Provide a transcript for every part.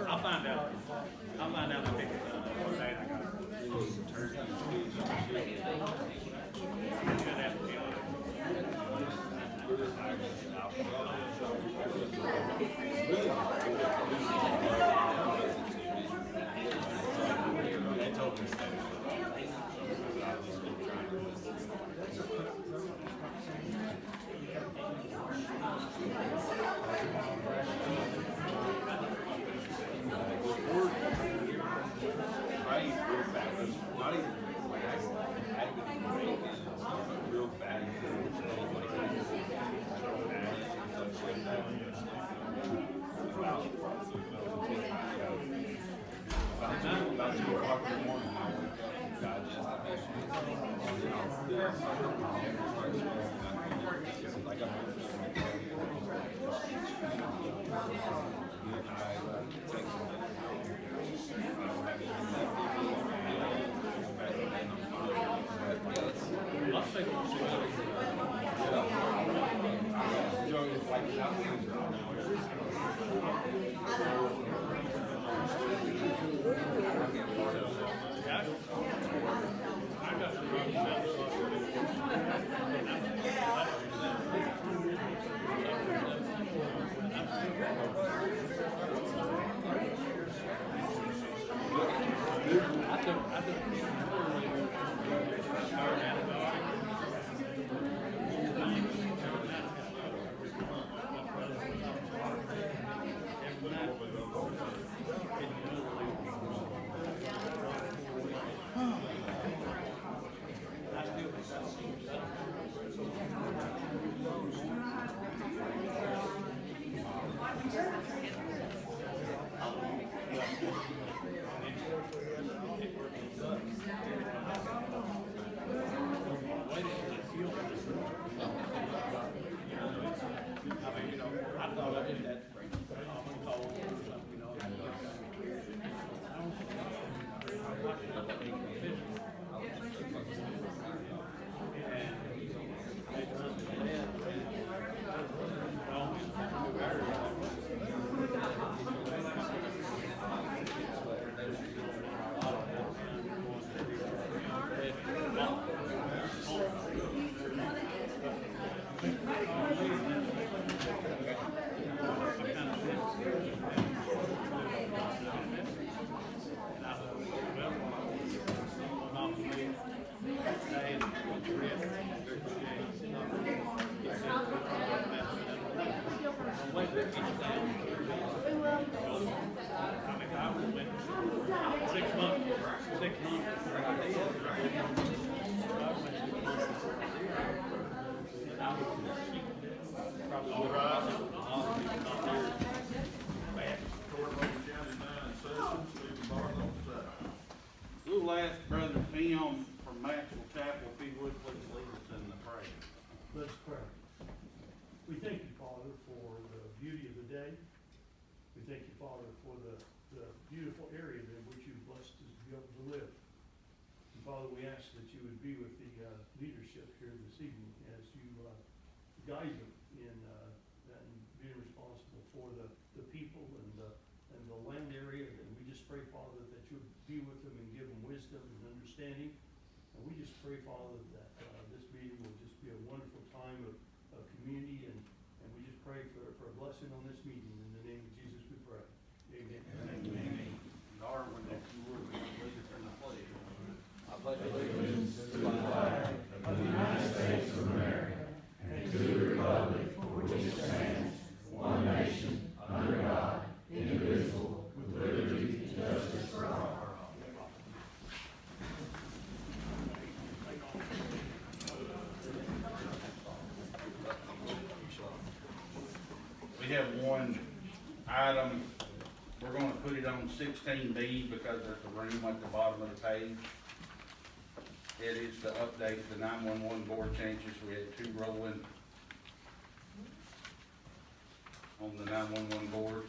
I'll find out. I'll find out. I think what day I got. They told me not even like I real fat. About 2 o'clock in the morning, We'll ask Brother Tim from Maxwell Chapel if he would please lead us in the prayer. Let's pray. We thank you, Father, for the beauty of the day. We thank you, Father, for the beautiful area in which you've blessed us to be able to live. And Father, we ask that you would be with the leadership here this evening as you guide them in being responsible for the people and the land area. And we just pray, Father, that you would be with them and give them wisdom and understanding. And we just pray, Father, that this meeting will just be a wonderful time of community, and we just pray for a blessing on this meeting. In the name of Jesus we pray. Amen. Amen. Darwin, if you would lead us in the pledge. I pledge allegiance to the flag of the United States of America and to the republic for which it stands, one nation, under God, indivisible, with liberty and justice for all. We have one item, we're gonna put it on 16B because there's a room at the bottom of the page. It is to update the 911 board changes. We had 2 rolling on the 911 board.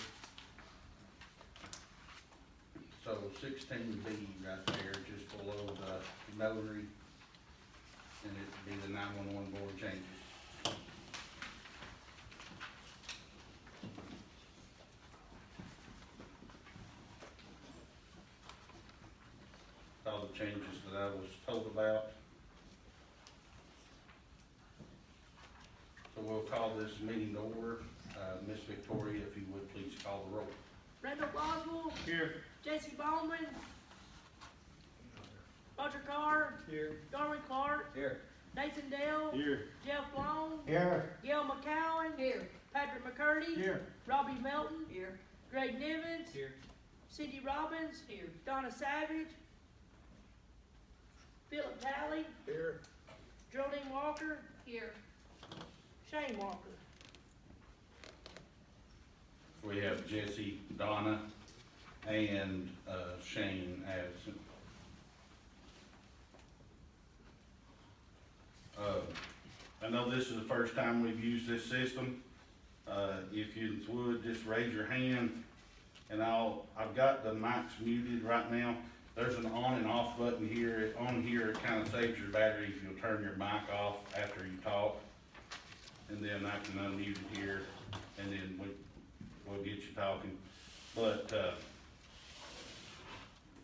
So 16B right there, just below the notary, and it'd be the 911 board changes. All the changes that I was told about. So we'll call this meeting to order. Miss Victoria, if you would please call the roll. Randall Boswell. Here. Jesse Bowman. Roger Carr. Here. Darwin Clark. Here. Nathan Dale. Here. Jeff Long. Here. Gail McCowen. Here. Patrick McCurdy. Here. Robbie Melton. Here. Greg Nivens. Here. Cindy Robbins. Here. Donna Savage. Philip Talley. Here. Geraldine Walker. Here. Shane Walker. We have Jesse, Donna, and Shane absent. I know this is the first time we've used this system. If you would, just raise your hand, and I've got the mics muted right now. There's an on and off button here. On here, it kind of saves your battery if you'll turn your mic off after you talk. And then I can unmute it here, and then we'll get you talking. But,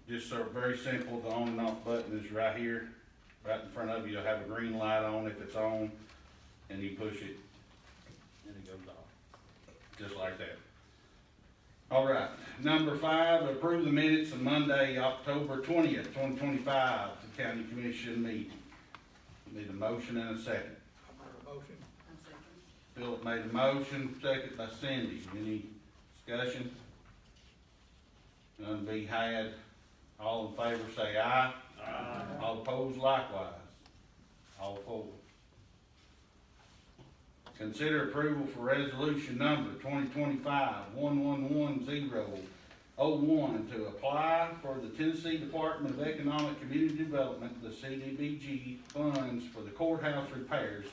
just sort of very simple, the on and off button is right here, right in front of you. You'll have a green light on if it's on, and you push it, and it goes off, just like that. All right, number 5, approve the minutes of Monday, October 20th, 2025, the county commission meeting. Need a motion and a second. Motion. Philip made a motion, second by Cindy. Any discussion? None be had. All in favor say aye. Aye. All opposed likewise. All for. Consider approval for resolution number 2025-111001 to apply for the Tennessee Department of Economic Community Development, the CDBG funds for the courthouse repairs.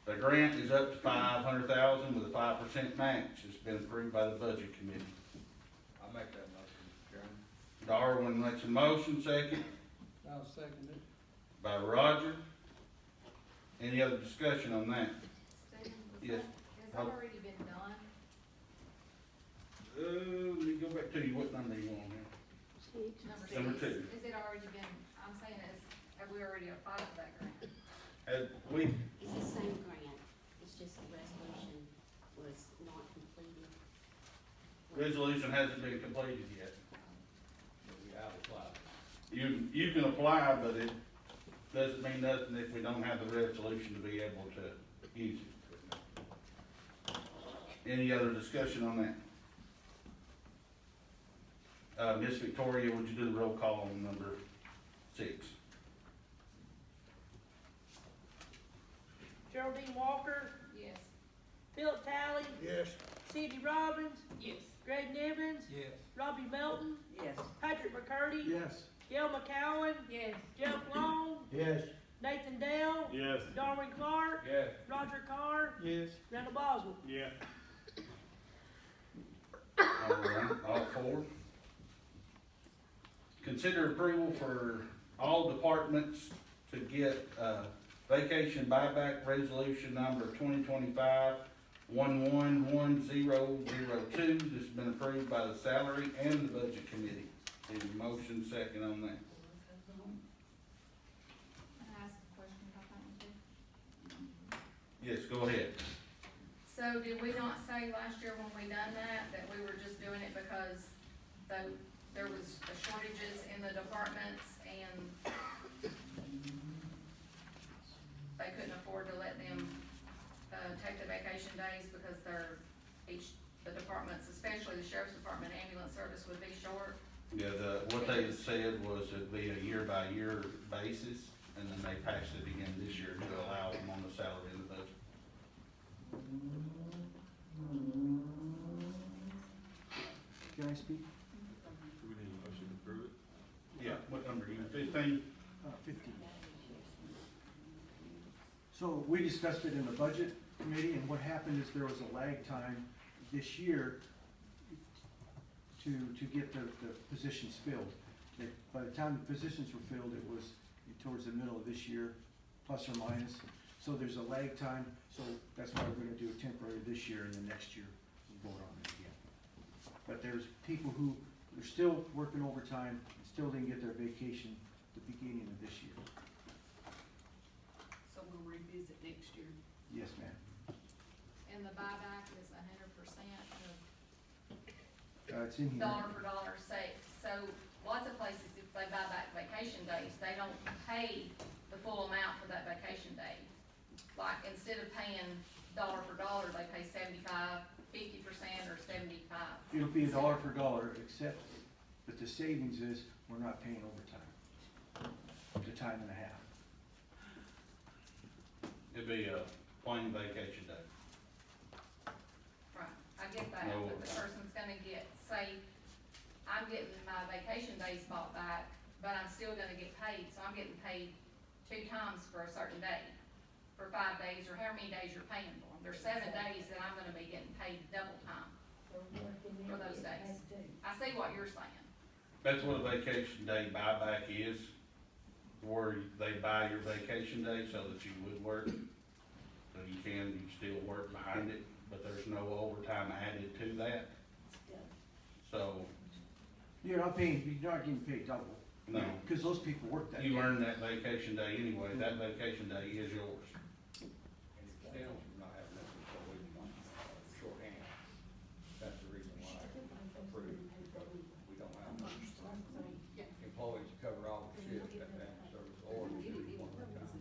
The grant is up to $500,000 with a 5% match. It's been approved by the budget committee. I'll make that motion, Chairman. Darwin makes a motion, second I'll second it. by Roger. Any other discussion on that? Stephen, Yes. has that already been done? Let me go back to you. What number you want here? Number 2. Is it already been, I'm saying have we already applied for that grant? We, It's the same grant, it's just the resolution was not completed. resolution hasn't been completed yet. I'll apply. You can apply, but it doesn't mean nothing if we don't have the resolution to be able to use it. Any other discussion on that? Miss Victoria, would you do the roll call on number 6? Geraldine Walker. Yes. Philip Talley. Yes. Cindy Robbins. Yes. Greg Nivens. Yes. Robbie Melton. Yes. Patrick McCurdy. Yes. Gail McCowen. Yes. Jeff Long. Yes. Nathan Dale. Yes. Darwin Clark. Yes. Roger Carr. Yes. Randall Boswell. Yeah. All right, all 4. Consider approval for all departments to get, vacation buyback resolution number 2025-111002. This has been approved by the salary and the budget committee. Need a motion second on that. Can I ask a question about that one too? Yes, go ahead. So did we not say last year when we done that we were just doing it because there was shortages in the departments and they couldn't afford to let them, take the vacation days because the departments, especially the sheriff's department, ambulance service would be short? Yeah, what they had said was it'd be a year-by-year basis, and then they passed it again this year to allow them on the salary and the budget. can I speak? Do we need a motion to approve it? Yeah, what number, you 15? 15. So we discussed it in the budget committee, and what happened is there was a lag time this year to get the positions filled. By the time the positions were filled, it was towards the middle of this year, plus or minus. So there's a lag time, so that's why we're gonna do a temporary this year, and then next year we'll vote on it again. But there's people who are still working overtime, and still didn't get their vacation at the beginning of this year. So we'll revisit next year. Yes, ma'am. And the buyback is 100% of It's in here. dollar for dollar say, so lots of places, if they buy back vacation days, they don't pay the full amount for that vacation day. Like, instead of paying dollar for dollar, they pay 75, 50% or 75. It'll be $1 for $1, except that the savings is, we're not paying overtime. Up to time and a half. It'd be a plain vacation day. Right, I get that, No but the overtime. person's gonna get, say, I'm getting my vacation days bought back, but I'm still gonna get paid, so I'm getting paid 2 times for a certain day, for 5 days, or how many days you're paying for them. There's 7 days that I'm gonna be getting paid double time for those days. I see what you're saying. That's what a vacation day buyback is, where they buy your vacation day so that you would work. So you still work behind it, but there's no overtime added to that. So, You're not getting paid double. no, Because those people work that day. you earn that vacation day anyway, that vacation day is yours. And still not having that until we want shorthand. That's the reason why I approved, because we don't have employees to cover all the shifts at that service or the city one more time.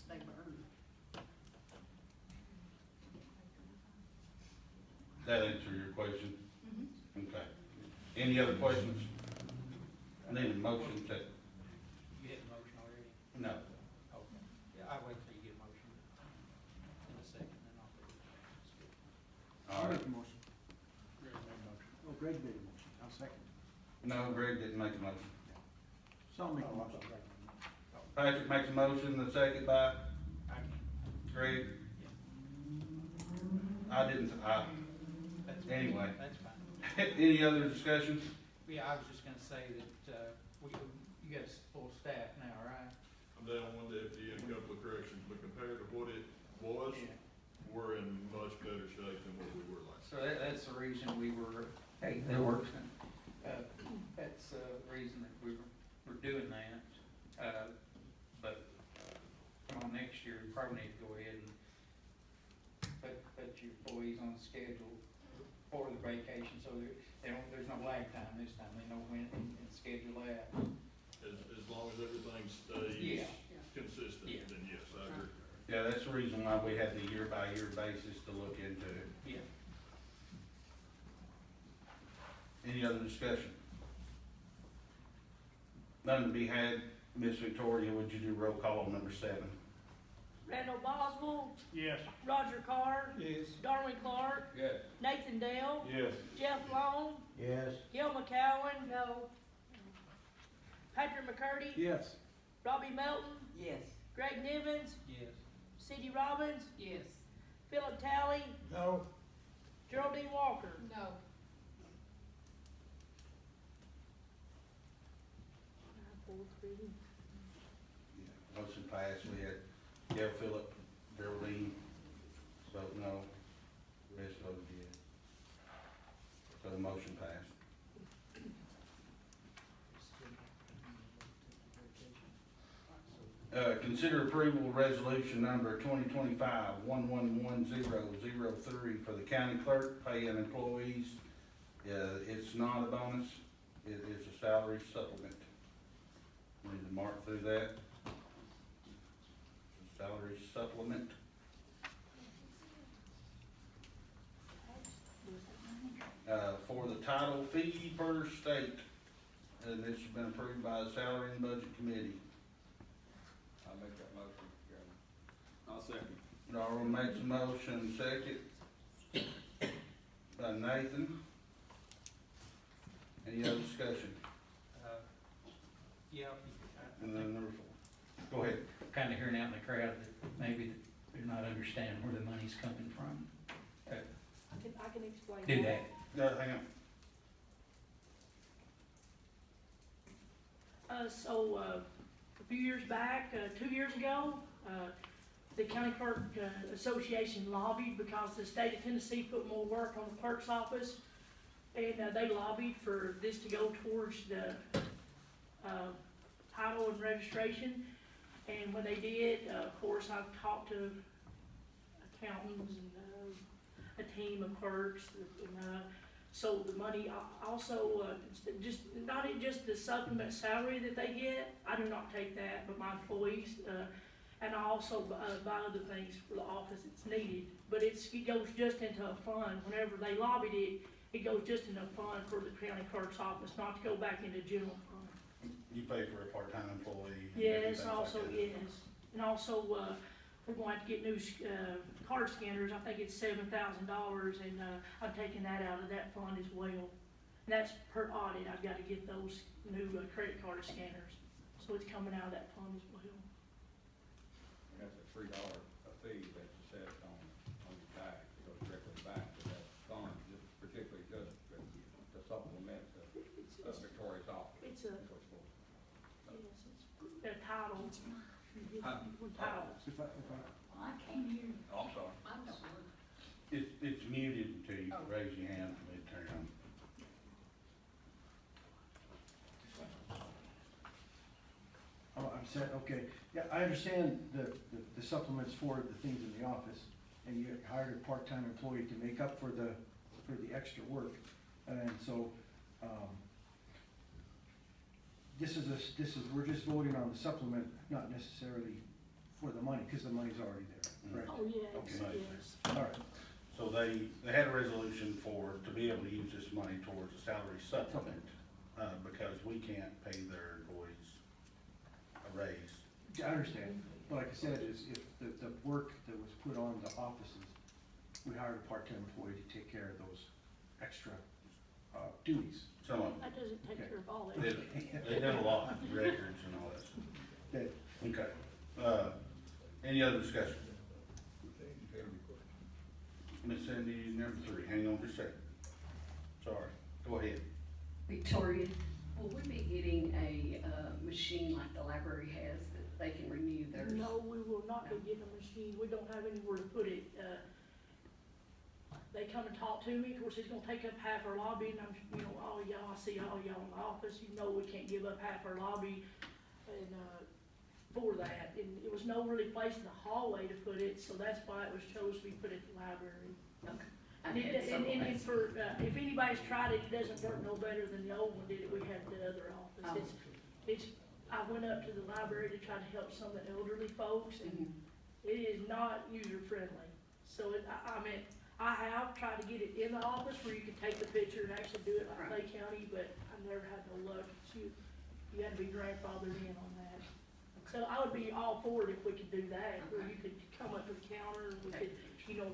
They burn. That answer your question? Okay. Any other questions? I need a motion to, You had a motion already? no. Okay. Yeah, I'll wait till you get a motion in a second, then I'll do it. I'll make a motion. Greg made a motion. Oh, Greg made a motion. I'll second. No, Greg didn't make a motion. So I'll make a motion. Patrick makes a motion, the second by I can, Greg. yeah. I didn't, That's fine. Anyway. That's fine. any other discussion? Yeah, I was just gonna say that, you got full staff now, right? I'm down one deputy and a couple of corrections, but compared to what it was, Yeah. we're in much better shape than what we were last. So that's the reason we were, hey, that works. That's the reason that we're doing that. But come on, next year, we probably need to go ahead and put your employees on the schedule for the vacation, so there's no lag time this time, they know when and schedule that. As long as everything stays Yeah. consistent, Yeah. then yes, I agree. Yeah, that's the reason why we had the year-by-year basis to look into it. Yeah. Any other discussion? None to be had. Miss Victoria, would you do roll call on number 7? Randall Boswell, Yes. Roger Carr, Yes. Darwin Clark, Yes. Nathan Dale, Yes. Jeff Long, Yes. Gil McCowen. No. Patrick McCurdy, Yes. Robbie Melton, Yes. Greg Nivens, Yes. Cindy Robbins, Yes. Philip Talley, No. Geraldine Walker. No. Motion passed. We had Gail, Phillip, Geraldine vote no, the rest voted yes. So the motion passed. Consider approval of resolution number 2025-111-003 for the county clerk paying employees. It's not a bonus, it is a salary supplement. We need to mark through that. Salary supplement. For the title fee per state, and this has been approved by the Salary and Budget Committee. I'll make that motion, Chairman. I'll second. Darwin makes a motion, second. Nathan? Any other discussion? Yeah, And then number 4. Go ahead. kind of hearing out in the crowd that maybe they're not understanding where the money's coming from. I can explain. Do that. No, hang on. A few years back, 2 years ago, the County Clerk Association lobbied because the state of Tennessee put more work on the clerk's office. And they lobbied for this to go towards the title and registration. And when they did, of course, I've talked to accountants and a team of clerks, and so the money also, just, not just the supplement salary that they get, I do not take that, but my employees, and I also buy other things for the office that's needed, but it goes just into a fund. Whenever they lobbied it, it goes just into a fund for the county clerk's office, not to go back into general fund. You pay for a part-time employee? and Yes, things like also, that. yes, and also, we're going to get new, card scanners, I think it's $7,000, and, I'm taking that out of that fund as well. And that's per audit, I've gotta get those new, credit card scanners, so it's coming out of that fund as well. That's a $3 a fee that's assessed on your tax, it goes directly back to that fund, just particularly just to supplement the Victoria's office. It's a, That's what's for. yes, it's a title, title. I can't hear you. Oh, I'm sorry. I don't know. It's muted until you Oh. raise your hand for me to turn on. Oh, I'm set, okay. Yeah, I understand the supplements for the things in the office, and you hired a part-time employee to make up for the extra work. And so, we're just voting on the supplement, not necessarily for the money, because the money's already there, correct? Oh, yes, Okay. yes. All right, So they had a resolution to be able to use this money towards a salary supplement, because we can't pay their employees a raise. I understand, but like I said, is if the work that was put on the offices, we hired a part-time employee to take care of those extra duties. Some of them, That doesn't take care of all that. they did a lot, records and all that stuff. That, Okay, any other discussion? Miss Cindy, number 3, hang on just a second. Sorry, go ahead. Victoria, will we be getting a, machine like the library has that they can renew theirs? No, we will not be getting a machine, we don't have anywhere to put it. They come and talk to me, of course, it's gonna take up half our lobby, and I'm, all y'all, I see all y'all in the office, we can't give up half our lobby, and, for that, and it was no really place in the hallway to put it, so that's why it was chosen to be put at the library. Okay. And it's for, if anybody's tried it, it doesn't work no better than the old one did, we had the other office. I went up to the library to try to help some of the elderly folks, and it is not user-friendly. So I have tried to get it in the office where you can take the picture and actually do it like Clay County, but I never had no luck. You had to be grandfathered in on that. So I would be all for it if we could do that, where you could come up to the counter, and we could,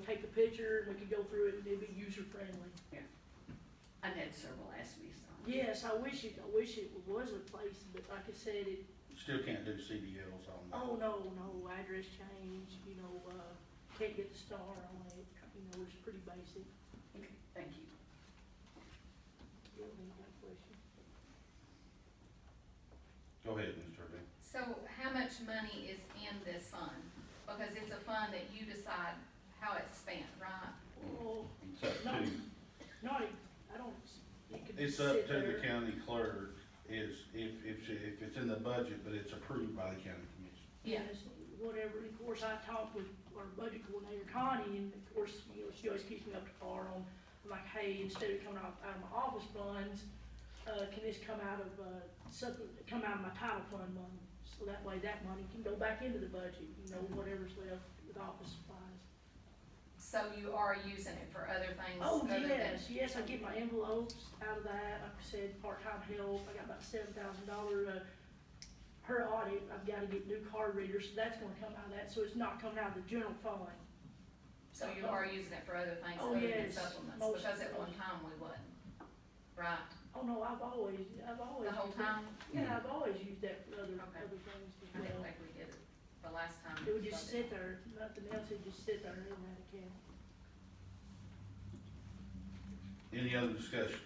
take a picture, and we could go through it, and it'd be user-friendly. I've had several ask me so. Yes, I wish it was a place, but like I said, Still can't do CDLs on that. oh, no, address change, can't get the star on it, it's pretty basic. Okay, thank you. You don't need that question. Go ahead, Mr. Irving. So how much money is in this fund? Because it's a fund that you decide how it's spent, right? Well, It's up not, to, I don't, you could it's sit up to there. the county clerk, if it's in the budget, but it's approved by the county commission. Yes, whatever, of course, I talked with our budget coordinator, Connie, and of course, she always keeps me up to par on, I'm like, hey, instead of coming out of my office funds, can this come out of, come out of my title fund money? So that way that money can go back into the budget, whatever's left with office supplies. So you are using it for other things Oh, other than? yes, I get my envelopes out of that, like I said, part-time help, I got about $7,000, per audit, I've gotta get new card readers, so that's gonna come out of that, so it's not coming out of the general fund. So you are using it for other things Oh, other than yes, supplements, most- because at one time we wasn't, right? Oh, no, I've always. The whole used it. time? Yeah, I've always used that for Okay. other things I as didn't well. think we did it the last time. It would just sit there, nothing else, it'd just sit there in that account. Any other discussion?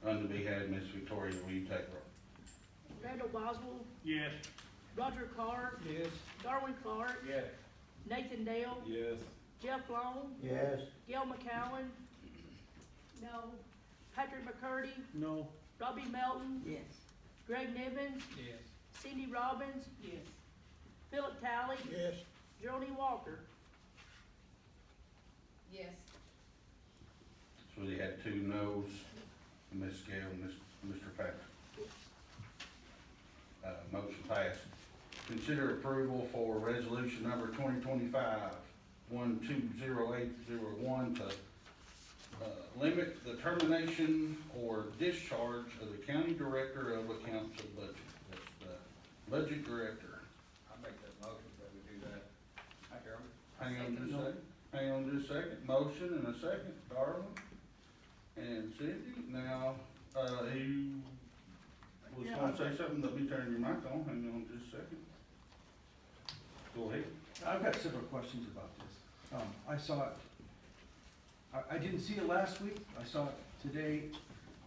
None to be had, Miss Victoria, will you take roll? Randall Boswell, Yes. Roger Carr, Yes. Darwin Clark, Yes. Nathan Dale, Yes. Jeff Long, Yes. Gil McCowen. No. Patrick McCurdy, No. Robbie Melton, Yes. Greg Nivens, Yes. Cindy Robbins, Yes. Philip Talley, Yes. Joni Walker. Yes. So we had 2 noes, Ms. Gale and Mr. Patrick. Motion passed. Consider approval for resolution number 2025-120801 to limit the termination or discharge of the county director of accounts and budget. That's the budget director. I make that motion that we do that. Hi, Chairman. Hang on just a second. Hang on just a second. Motion and a second, Darwin and Cindy. Now, who was gonna say something? Let me turn your mic on. Hang on just a second. Go ahead. I've got several questions about this. I saw it, I didn't see it last week, I saw it today.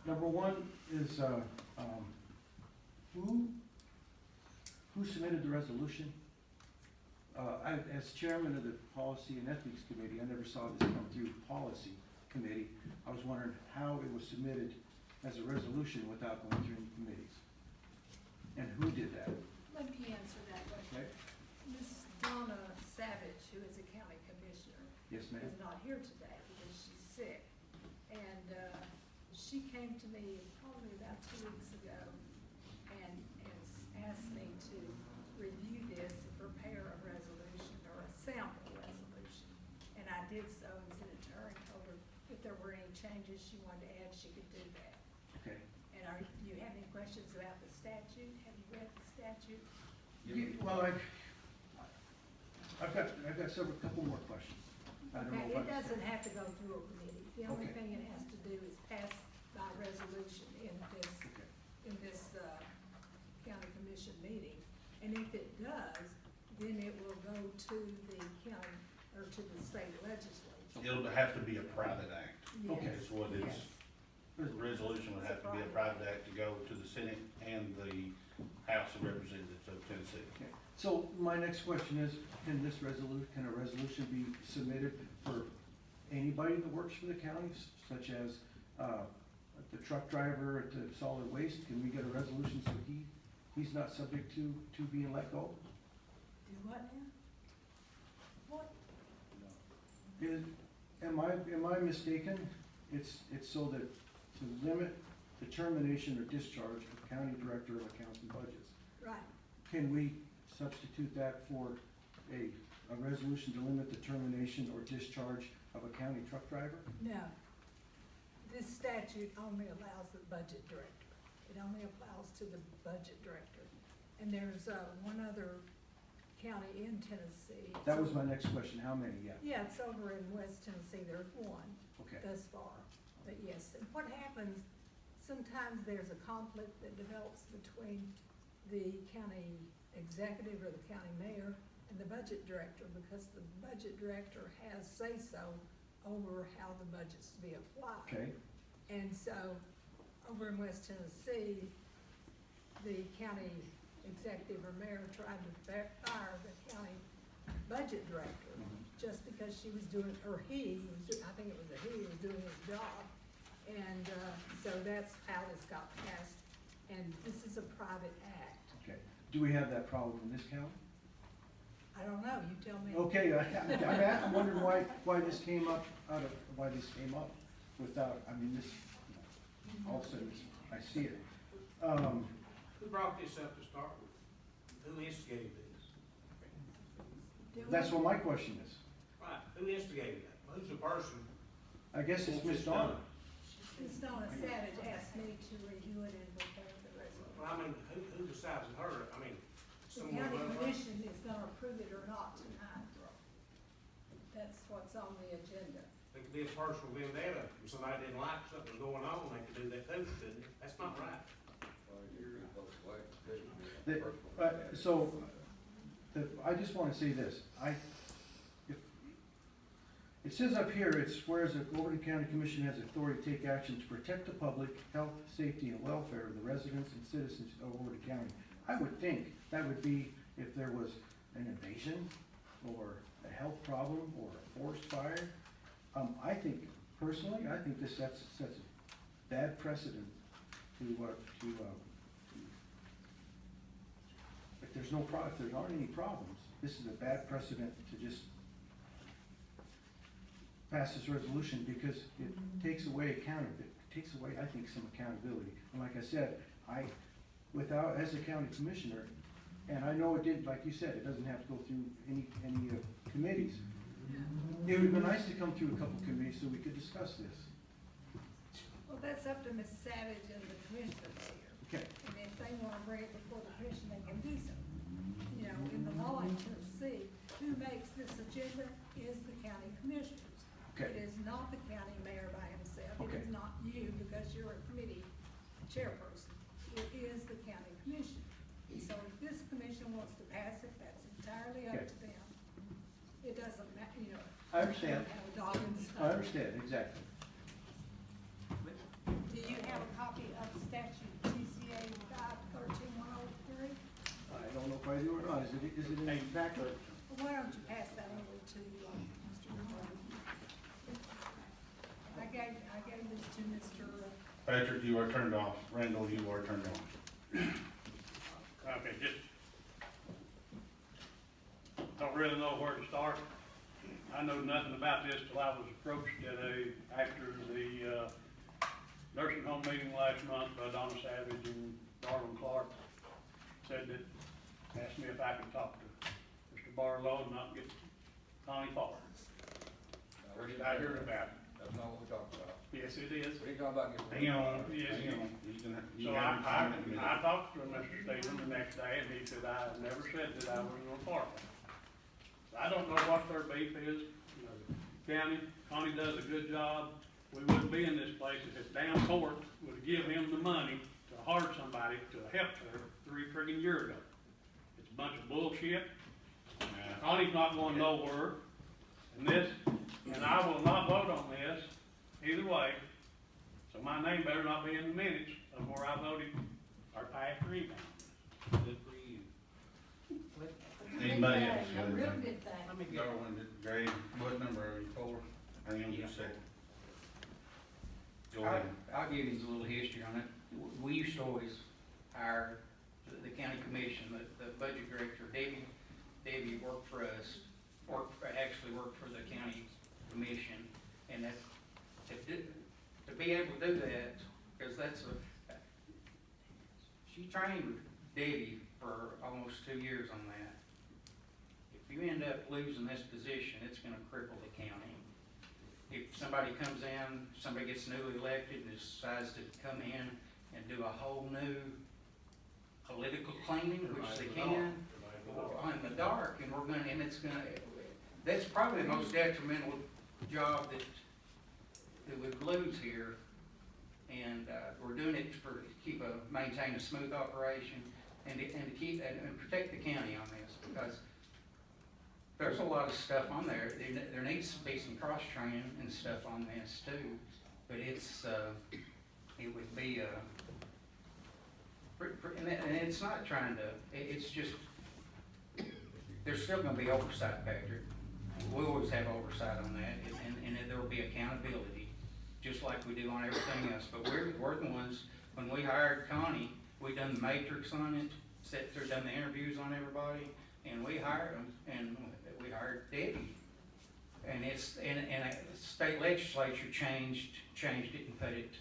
Number one is, who submitted the resolution? As chairman of the Policy and Ethics Committee, I never saw this come through Policy Committee. I was wondering how it was submitted as a resolution without going through any committees. And who did that? Let me answer that question. Okay? Ms. Donna Savage, who is a county commissioner, Yes, ma'am? is not here today because she's sick. And, she came to me probably about 2 weeks ago and asked me to review this and prepare a resolution or a sample resolution. And I did so and sent it to her and told her if there were any changes she wanted to add, she could do that. Okay. And do you have any questions about the statute? Have you read the statute? Well, I've got couple more questions. I don't know Okay, if it doesn't have to go through a committee. The only Okay. thing it has to do is pass by resolution in this county commission meeting. And if it does, then it will go to the county, or to the state legislature. It'll have to be a private act. Okay. Yes, Is what it's, yes. the resolution would have to be a private act to go to the Senate and the House of Representatives of Tennessee. Okay. So my next question is, can a resolution be submitted for anybody that works for the county, such as, the truck driver at the solid waste? Can we get a resolution so he's not subject to being let go? Do what now? What? Am I mistaken? It's so that to limit the termination or discharge of county director of accounts and budgets. Right. Can we substitute that for a resolution to limit the termination or discharge of a county truck driver? No. This statute only allows the budget director. It only applies to the budget director. And there's, one other county in Tennessee. That was my next question, how many, yeah? Yeah, it's over in West Tennessee, there's one Okay, thus far, but yes, and what happens, sometimes there's a conflict that develops between the county executive or the county mayor and the budget director, because the budget director has say-so over how the budget's to be applied. okay, And so, over in West Tennessee, the county executive or mayor tried to fire the county budget director just because she was doing, or he was doing, I think it was a he, was doing his job. And, so that's how this got passed, and this is a private act. okay. Do we have that problem in this county? I don't know, you tell me. Okay, I'm wondering why this came up without, I mean, this, all of a sudden, I see it. Who brought this up to start with? Who instigated this? That's what my question is. Right, who instigated that? Who's the person? I guess it's Miss Donna. Ms. Donna Savage asked me to review it and prepare the resolution. Well, I mean, who decides her? I mean, The someone. county commission is gonna approve it or not tonight. that's what's on the agenda. It could be a personal vendetta, if somebody didn't like something going on, they could do that too, couldn't it? That's not right. Well, you're both ways, too. I just wanna say this, it says up here, it's whereas the Overton County Commission has authority to take action to protect the public, health, safety, and welfare of the residents and citizens of Overton County. I would think that would be if there was an invasion, or a health problem, or a forest fire. Personally, I think this sets a bad precedent if there aren't any problems, this is a bad precedent to just pass this resolution, because it takes away I think, some accountability. And like I said, as a county commissioner, and I know it did, like you said, it doesn't have to go through any committees. It would be nice to come through a couple committees so we could discuss this. Well, that's up to Ms. Savage and the commissioners here. Okay. And if they wanna bring it before the commission, they can do so. You know, in the law, you'll see, who makes this agenda is the county commissioners. Okay. It is not the county mayor by himself. It Okay. is not you, because you're a committee chairperson. It is the county commission. So if this commission wants to pass it, that's entirely up Okay. to them. It doesn't matter, you know. I understand. Have a dog in the I stomach. understand, exactly. Do you have a copy of statute TCA 513-103? I don't know if I do or not. Is it in the packet? Well, why don't you pass that over to, Mr. Rivera? I gave this to Mr. Patrick, you are turned off. Randall, you are turned on. Okay, just don't really know where to start. I know nothing about this till I was approached after the nursing home meeting last month by Donna Savage and Darwin Clark. Said that, asked me if I could talk to Mr. Barlow and not get Connie Farr. First I heard about it. That's not what we talked about. Yes, it is. We ain't talking about getting. Hang on, Yes, hang on. You So have your time in a minute. I talked to Mr. Stevens the next day, and he said, I never said that I was gonna farm. I don't know what their beef is, you know, county, Connie does a good job. We wouldn't be in this place if this damn court would give him the money to hire somebody to help her 3 friggin' years ago. It's a bunch of bullshit. Connie's not going nowhere, and I will not vote on this either way. So my name better not be in the minutes of where I voted or passed or anything. Good for you. Anybody else? A real good thing. Darwin, Greg, what number are you for? Hang on just a second. Go ahead. I'll give you a little history on it. We used to always hire the county commission, the budget director, Debbie worked for us, actually worked for the county commission. And that, to be able to do that, because she trained with Debbie for almost 2 years on that. If you end up losing this position, it's gonna cripple the county. If somebody comes in, somebody gets newly elected and decides to come in and do a whole new political cleaning, which they can, in the dark, and that's probably the most detrimental job that we'd lose here. And, we're doing it to maintain a smooth operation and to keep, and protect the county on this, because there's a lot of stuff on there. There needs to be some cross-training and stuff on this too, but it would be, and it's not trying to, it's just, there's still gonna be oversight, Patrick. We always have oversight on that, and there will be accountability, just like we do on everything else. But we're the ones, when we hired Connie, we done the matrix on it, done the interviews on everybody, and we hired them, and we hired Debbie. And the state legislature changed it and put it,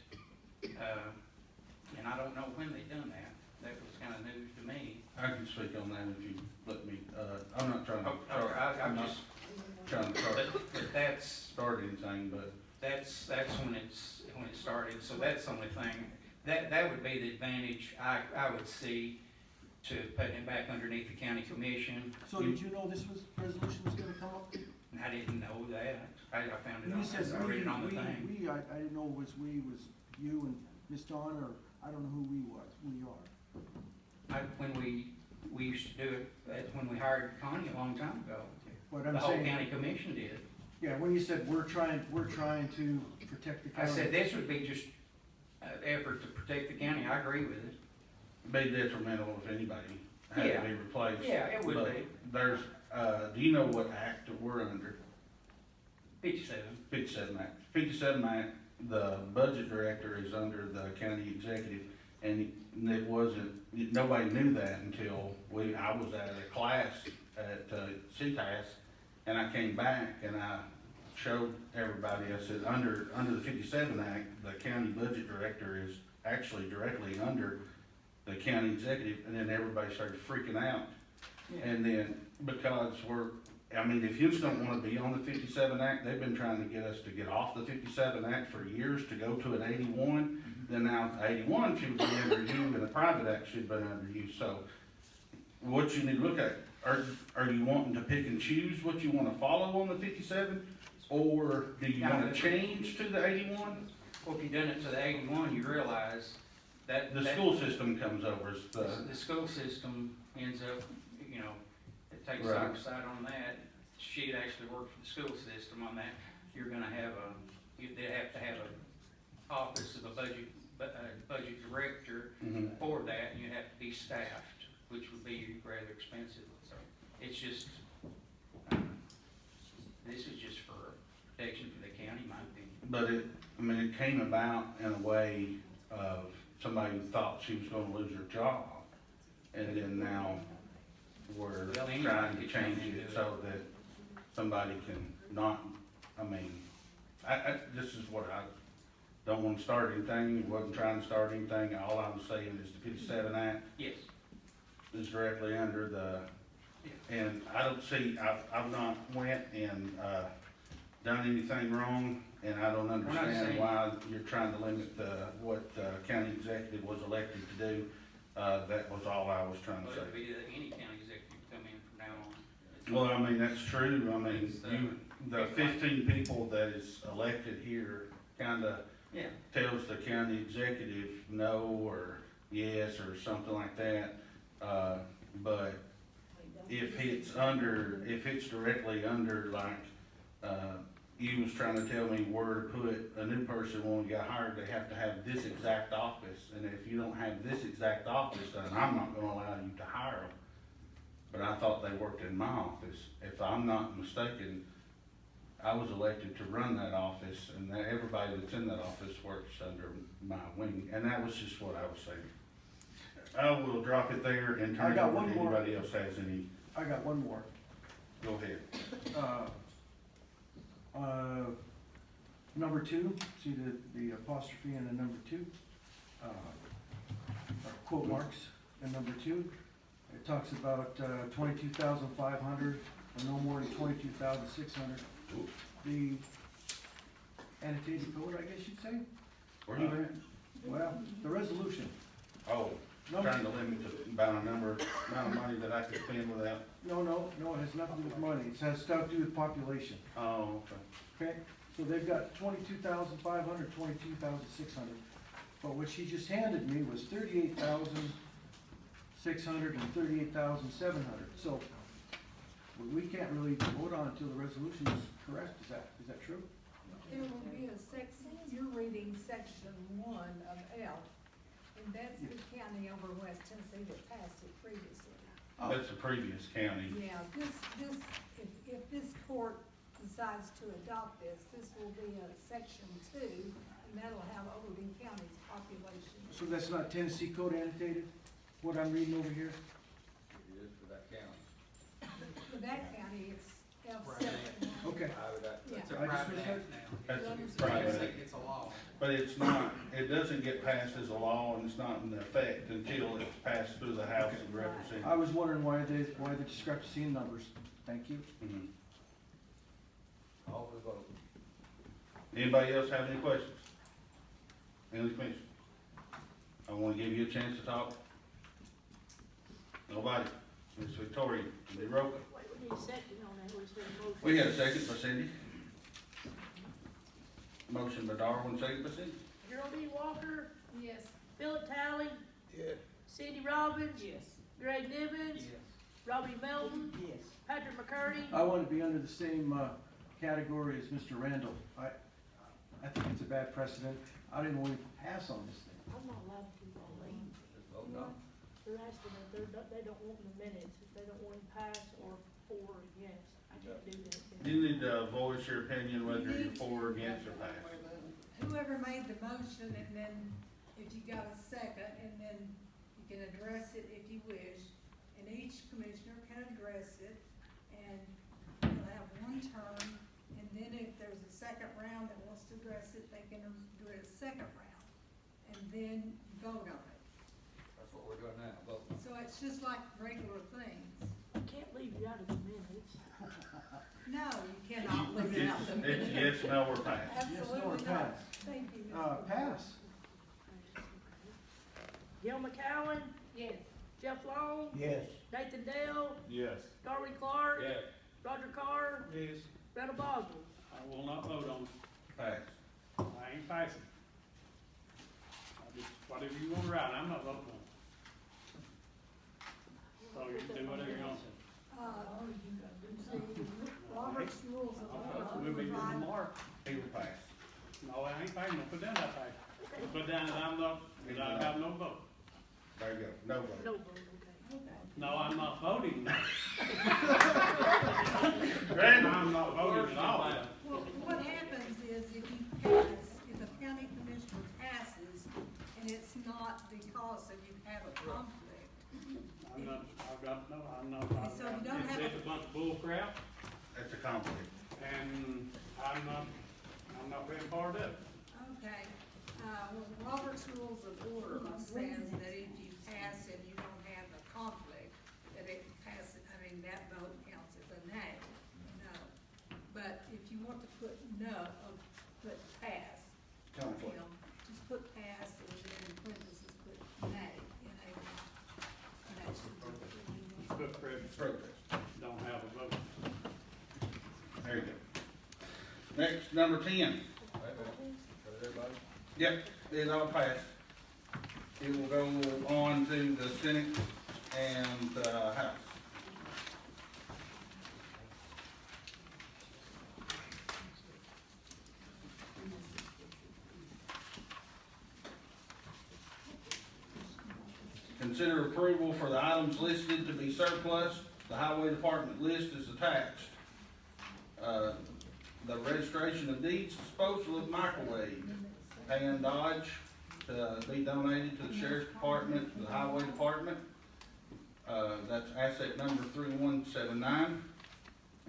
and I don't know when they done that. That was kind of news to me. I can speak on that if you let me, I'm not trying to, I'm not just, trying to but that's, start anything, but that's when it started, so that's the only thing. That would be the advantage I would see to putting it back underneath the county commission. So did you know this resolution was gonna come up? I didn't know that. I found it You on, said I read it on the we, thing. I didn't know it was we, was you and Miss Dawn, or I don't know who we was, we are. When we used to do it, when we hired Connie a long time ago. What The I'm whole saying, county commission did. yeah, when you said we're trying to protect the I county. said this would be just an effort to protect the county. I agree with it. Be detrimental if anybody had Yeah. to be replaced. Yeah, it would But be. There's, do you know what act that we're under? 57. 57 Act. 57 Act, the budget director is under the county executive, and it wasn't, nobody knew that until I was at a class at CTAS, and I came back and I showed everybody, I said, under the 57 Act, the county budget director is actually directly under the county executive, and then everybody started freaking out. Yeah. And then, because if you just don't wanna be on the 57 Act, they've been trying to get us to get off the 57 Act for years to go to an 81. Then now 81 should be under you, and the private act should be under you, so what you need to look at, are you wanting to pick and choose what you wanna follow on the 57? Or do you No, wanna that's- change to the 81? Well, if you done it to the 81, you realize that. The school system comes over as The school system ends up, it takes Right. oversight on that. She'd actually work for the school system on that. You're gonna have they have to have a office of a budget director Mhm. for that, and you have to be staffed, which would be rather expensive. So it's just, this is just for protection for the county, in my opinion. But it came about in a way of somebody who thought she was gonna lose her job. And then now we're Well, anybody trying to could change come into it it. so that somebody can not, this is what I don't wanna start anything, wasn't trying to start anything. All I was saying is the 57 Act Yes. is directly under the, and I don't see, I've not went and, done anything wrong, and I don't understand saying- why you're trying to limit what the county executive was elected to do. That was all I was trying to Well, say. it'd be any county executive come in from now on. Well, that's true, It's, the 15 people that is elected here kinda Yeah. tells the county executive no or yes or something like that. But if it's directly under, like, you was trying to tell me where to put a new person when we got hired, they have to have this exact office. And if you don't have this exact office, then I'm not gonna allow you to hire them. But I thought they worked in my office. If I'm not mistaken, I was elected to run that office, and everybody that's in that office works under my wing, and that was just what I was saying. I will drop it there and I turn it got over one to more. anybody else has any, I got one more. go ahead. Number 2, see the apostrophe in the number 2? Quote marks in number 2. It talks about 22,500 or no more than 22,600. The annotated code, I guess you'd say? Where you at? Well, the resolution. Oh, Number- trying to limit the amount of money that I could spend without, No, it has nothing to do with money. It has stuff to do with population. oh, okay. Okay, so they've got 22,500, 22,600. But what she just handed me was 38,600 and 38,700. So we can't really vote on until the resolution is correct. Is that true? There will be a section, you're reading section 1 of F, and that's the county over West Tennessee that passed it previously. That's the previous county. Yeah, if this court decides to adopt this will be a section 2, and that'll have Overton County's population. So that's not Tennessee code annotated, what I'm reading over here? It is for that county. For that county, it's F7. Okay. It's a I just private misheard. act now. That's You a understand? private. It's a law. But it's not, it doesn't get passed as a law, and it's not in effect until it's passed through the House of I Representatives. was wondering why the discrepancy in numbers. Thank you. Mhm. All the vote. Anybody else have any questions? Any commission? I wanna give you a chance to talk. Nobody? Ms. Victoria, Lee Roca? Wait, we need a second on that, was there a motion? We had a second by Cindy. Motion by Darwin, second by Cindy. Geraldine Walker, Yes. Philip Talley, Yeah. Cindy Robbins, Yes. Greg Nivens, Robbie Melton, Yes. Patrick McCurdy. I want to be under the same, category as Mr. Randall. I think it's a bad precedent. I didn't want to pass on this thing. I'm not allowed to do all that. Just vote no. They're asking if they don't want the minutes, if they don't want him pass or for or against. I can't do that. You need to voice your opinion whether you're for or against or pass. Whoever made the motion, and then if you got a second, and then you can address it if you wish, and each commissioner can address it, and you'll have one term, and then if there's a second round that wants to address it, they can do it a second round, and then vote on it. That's what we're doing now, vote. So it's just like regular things. I can't leave you out of the minutes. No, you cannot leave it out the It's minutes. yes, no, or pass. Yes, no, or Absolutely not. pass. Thank you, Mr. Pass. Gil McCowen, Yes. Jeff Long, Yes. Nathan Dale, Yes. Darwin Clark, Yeah. Roger Carr, Yes. Randall Boswell. I will not vote on it. Pass. I ain't passing. Whatever you want to write, I'm not voting on it. So you can do whatever you want. The Robert's Rules of Order We'll be doing provide tomorrow. He will pass. No, I ain't passing, put down that pass. Put down that I'm not, that I have no vote. There you go, no vote. No vote, okay. Okay. No, I'm not voting. Randall? I'm not voting at all. Well, what happens is if you pass, if the county commissioner passes, and it's not because of you have a conflict, I'm not, I've got, no, I'm not, So you don't have it's a bunch of bull crap, That's a conflict. and I'm not being part of it. okay. Well, Robert's Rules of Order says that if you pass and you don't have a conflict, that it passes, I mean, that vote counts as a nay, no. But if you want to put no, put pass, you Conflict. know, just put pass and then in parentheses put nay, N-A-Y. And that should do it. But Fred Protest. don't have a vote. There you go. Next, number 10. Wait a minute. Got everybody? Yep, it all passed. It will go on to the Senate and House. Consider approval for the items listed to be surplus. The Highway Department list is attached. The registration of deeds, disposal of microwave, Pan Dodge, to be donated to the Sheriff's Department, to the Highway Department. That's asset number 3179.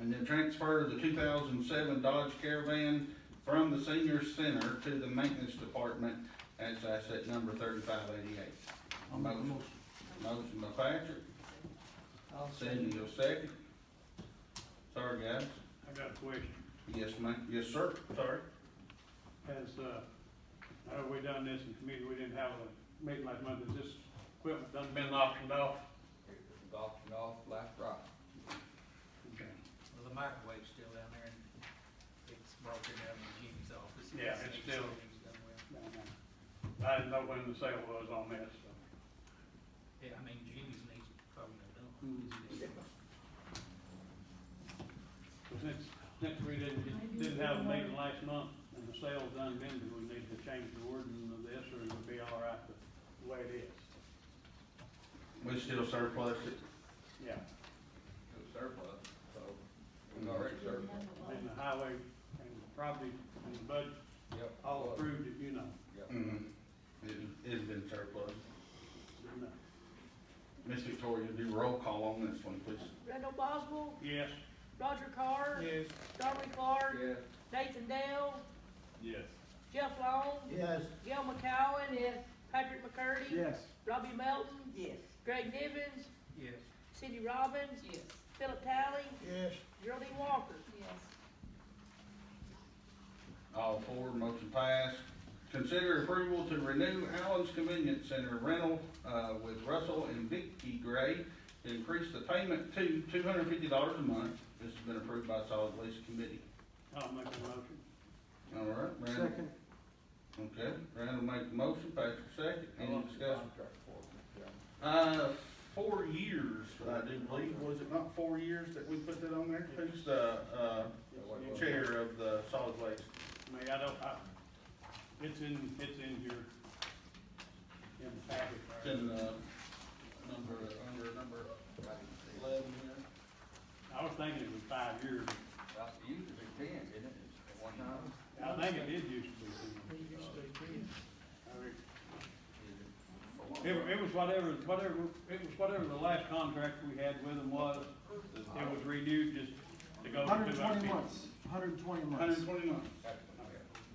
And then transfer the 2007 Dodge Caravan from the Senior Center to the Maintenance Department. That's asset number 3588. Motion. Motion by Patrick. Cindy, your second. Sorry, guys. I got a question. Yes, ma'am. Yes, sir. Sorry. Has, we done this in committee, we didn't have a meeting last month, has this equipment done been auctioned off? It was auctioned off last Friday. Okay. Well, the microwave's still down there, and it's broken down in Jimmy's office. Yeah, it's still- He's done well. I didn't know when the sale was on this, so. Yeah, I mean, Jimmy's needs probably no done. So since we didn't have a meeting last month, and the sale's done been, do we need to change the wording of this, or it'll be all right the way it is? We still surplus it. Yeah, It was surplus, so it was already surplus. and the highway and the property and the budget Yep. all approved it, you know. Yep. It's been surplus. You know. Miss Victoria, do roll call on this one, please. Randall Boswell, Yes. Roger Carr, Yes. Darwin Clark, Yes. Nathan Dale, Yes. Jeff Long, Yes. Gil McCowen, Patrick McCurdy, Yes. Robbie Melton, Yes. Greg Nivens, Yes. Cindy Robbins, Yes. Philip Talley, Yes. Geraldine Walker. Yes. All four, motion passed. Consider approval to renew Allen's Convenience Center rental with Russell and Vicky Gray increase the payment to $250 a month. This has been approved by Solid Waste Committee. I'll make a motion. All right, Randall. Second. Okay, Randall makes a motion, Patrick second. How Any long's the discussion? contract for, Mr. Chairman? 4 years, I do believe. Was it not 4 years that we put that on there? Who's the, chair of the solid waste? I mean, it's in here, in the packet. It's in, number 11 here. I was thinking it was 5 years. It used to be 10, didn't it? At one time. I think it did used to be 10. It was whatever the last contract we had with them was. It was renewed just to go. 120 months, 120 months, 120 months.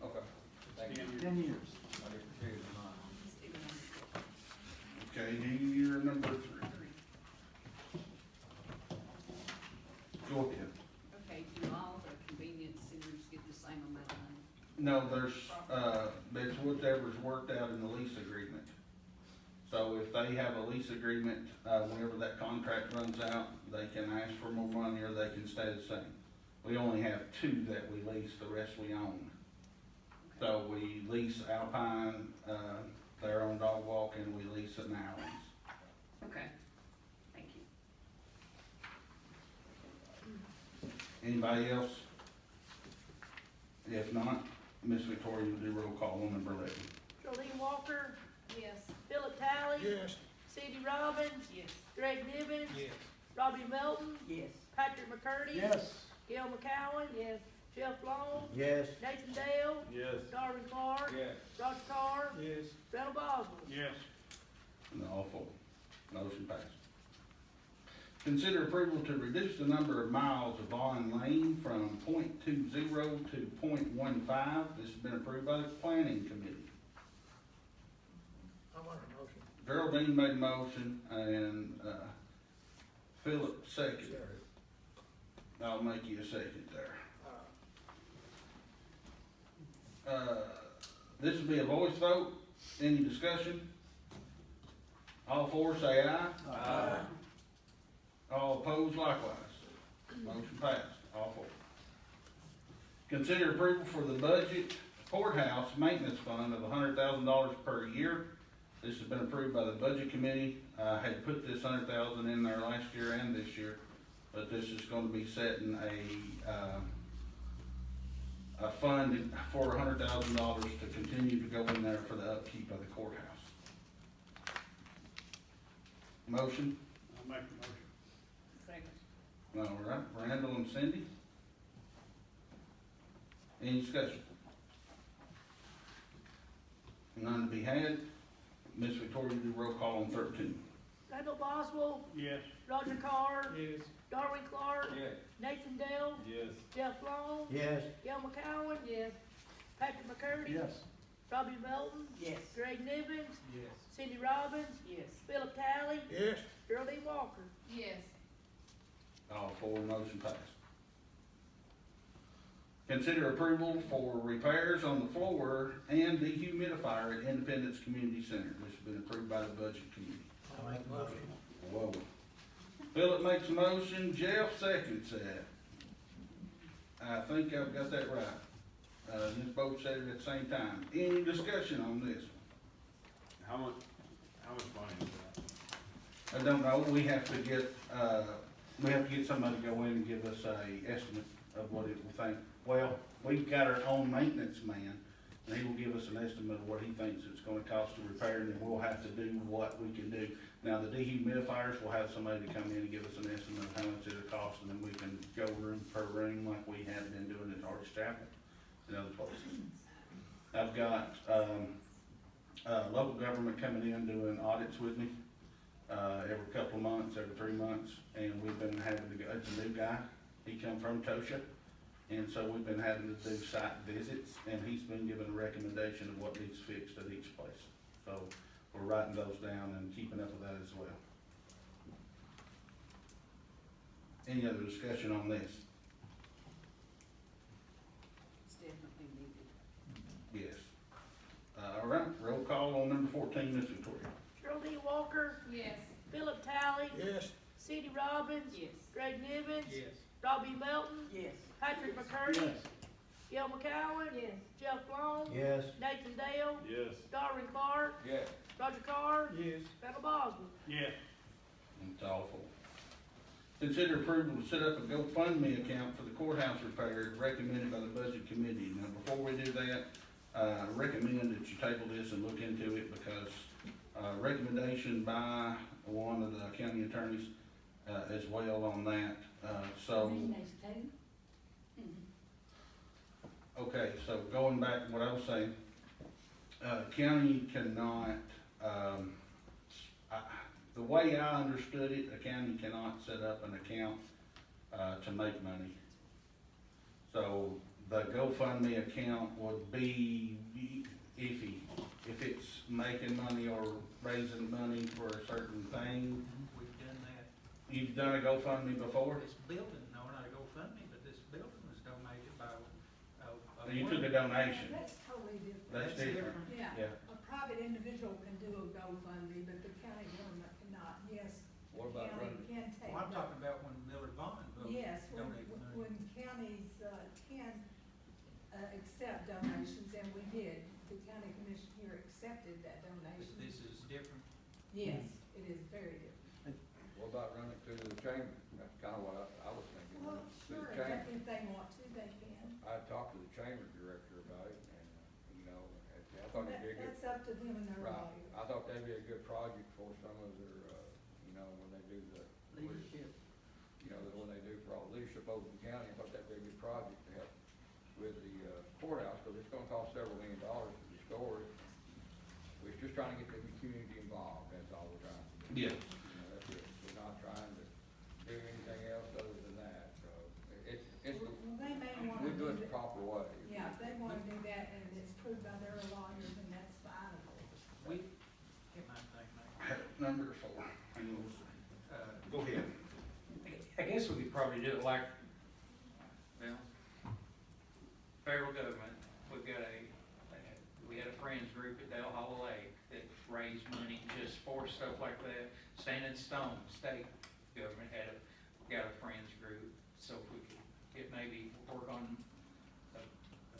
Okay. Thank you. 10 years. I didn't see it in mine. Okay, year number 3. Go ahead. Okay, do all the convenience centers get the same amount of money? No, it's whatever's worked out in the lease agreement. So if they have a lease agreement, whenever that contract runs out, they can ask for more money or they can stay the same. We only have 2 that we lease, the rest we own. So we lease Alpine, their own dog walk, and we lease an Allen's. Okay, thank you. Anybody else? If not, Miss Victoria will do roll call on number 11. Geraldine Walker, Yes. Philip Talley. Yes. Cindy Robbins. Yes. Greg Nivens. Yes. Robbie Melton. Yes. Patrick McCurdy. Yes. Gail McCowen. Yes. Jeff Long. Yes. Nathan Dale. Yes. Darwin Clark. Yes. Roger Carr. Yes. Randall Boswell. Yes. And all 4. Motion passed. Consider approval to reduce the number of miles of Vaughn Lane from .20 to .15. This has been approved by the planning committee. I want a motion. Geraldine made a motion and, Philip seconded. I'll make you a second there. This will be a voice vote. Any discussion? All 4 say aye. Aye. All opposed likewise. Motion passed, all 4. Consider approval for the budget courthouse maintenance fund of $100,000 per year. This has been approved by the budget committee. Had put this $100,000 in there last year and this year, but this is gonna be setting a fund for $100,000 to continue to go in there for the upkeep of the courthouse. Motion? I'll make the motion. Second. All right, Randall and Cindy? Any discussion? None to be had. Miss Victoria, do roll call on 13. Randall Boswell. Yes. Roger Carr. Yes. Darwin Clark. Yes. Nathan Dale. Yes. Jeff Long. Yes. Gail McCowen. Yes. Patrick McCurdy. Yes. Robbie Melton. Yes. Greg Nivens. Yes. Cindy Robbins. Yes. Philip Talley. Yes. Geraldine Walker. Yes. All 4, motion passed. Consider approval for repairs on the floor and dehumidifier at Independence Community Center. This has been approved by the budget committee. I make a motion. Whoa. Philip makes a motion, Jeff seconds that. I think I've got that right. Ms. Boat said it at the same time. Any discussion on this? How much money is that? I don't know, we have to get somebody to go in and give us a estimate of what it will think. Well, we've got our own maintenance man, and he will give us an estimate of what he thinks it's gonna cost to repair, and then we'll have to do what we can do. Now, the dehumidifiers, we'll have somebody to come in and give us an estimate of how much it'll cost, and then we can go room per room like we have been doing at Arts Chapel and other places. I've got, local government coming in doing audits with me, every couple of months, every 3 months, and we've been having to go, it's a new guy, he come from Tosha, and so we've been having to do site visits, and he's been giving a recommendation of what needs fixed at each place. So we're writing those down and keeping up with that as well. Any other discussion on this? It's definitely needed. Yes. All right, roll call on number 14, Ms. Victoria. Geraldine Walker. Yes. Philip Talley. Yes. Cindy Robbins. Yes. Greg Nivens. Yes. Robbie Melton. Yes. Patrick McCurdy. Yes. Gil McCowen. Yes. Jeff Long. Yes. Nathan Dale. Yes. Darwin Clark. Yes. Roger Carr. Yes. Randall Boswell. Yeah. It's awful. Consider approval to set up a GoFundMe account for the courthouse repairs recommended by the budget committee. Now, before we do that, I recommend that you table this and look into it because, recommendation by one of the county attorneys, as well on that, so. Okay, so going back to what I was saying, county cannot, the way I understood it, the county cannot set up an account, to make money. So the GoFundMe account would be iffy, if it's making money or raising money for a certain thing. We've done that. You've done a GoFundMe before? This building, no, not a GoFundMe, but this building was donated by a. You took a donation. That's totally different. That's different. Yeah, Yeah. a private individual can do a GoFundMe, but the county government cannot. Yes, What the about county running? can take. Well, I'm the- talking about when Miller Bond Yes, donated money. when counties, can, accept donations, and we did. The county commission here accepted that donation. This is different. Yes, it is very different. What about running it through the chamber? That's kinda what I was thinking. Well, Through sure, the chamber. if they want to, they can. I talked to the chamber director about it, and, you know, I thought it'd be a good, That's up to them and their right, lawyer. I thought that'd be a good project for some of their, you know, when they do the. Leadership. You know, when they do for all leadership over the county, I thought that'd be a good project to help with the courthouse, because it's gonna cost several $1 million to restore it. We're just trying to get the community involved, that's all we're trying to do. Yeah. You know, that's it, we're not trying to do anything else other than that, so it's, Well, they may wanna we do do it the that. proper way. Yeah, if they wanna do that and it's proved by their lawyer, then that's fine, of course. We, get my thing, mate. Number 4. Hang on. Go ahead. I guess we could probably do it like, well, federal government, we had a friends group at Dale Hollow Lake that raised money just for stuff like that. Standing Stone State government got a friends group, so if we could maybe work on a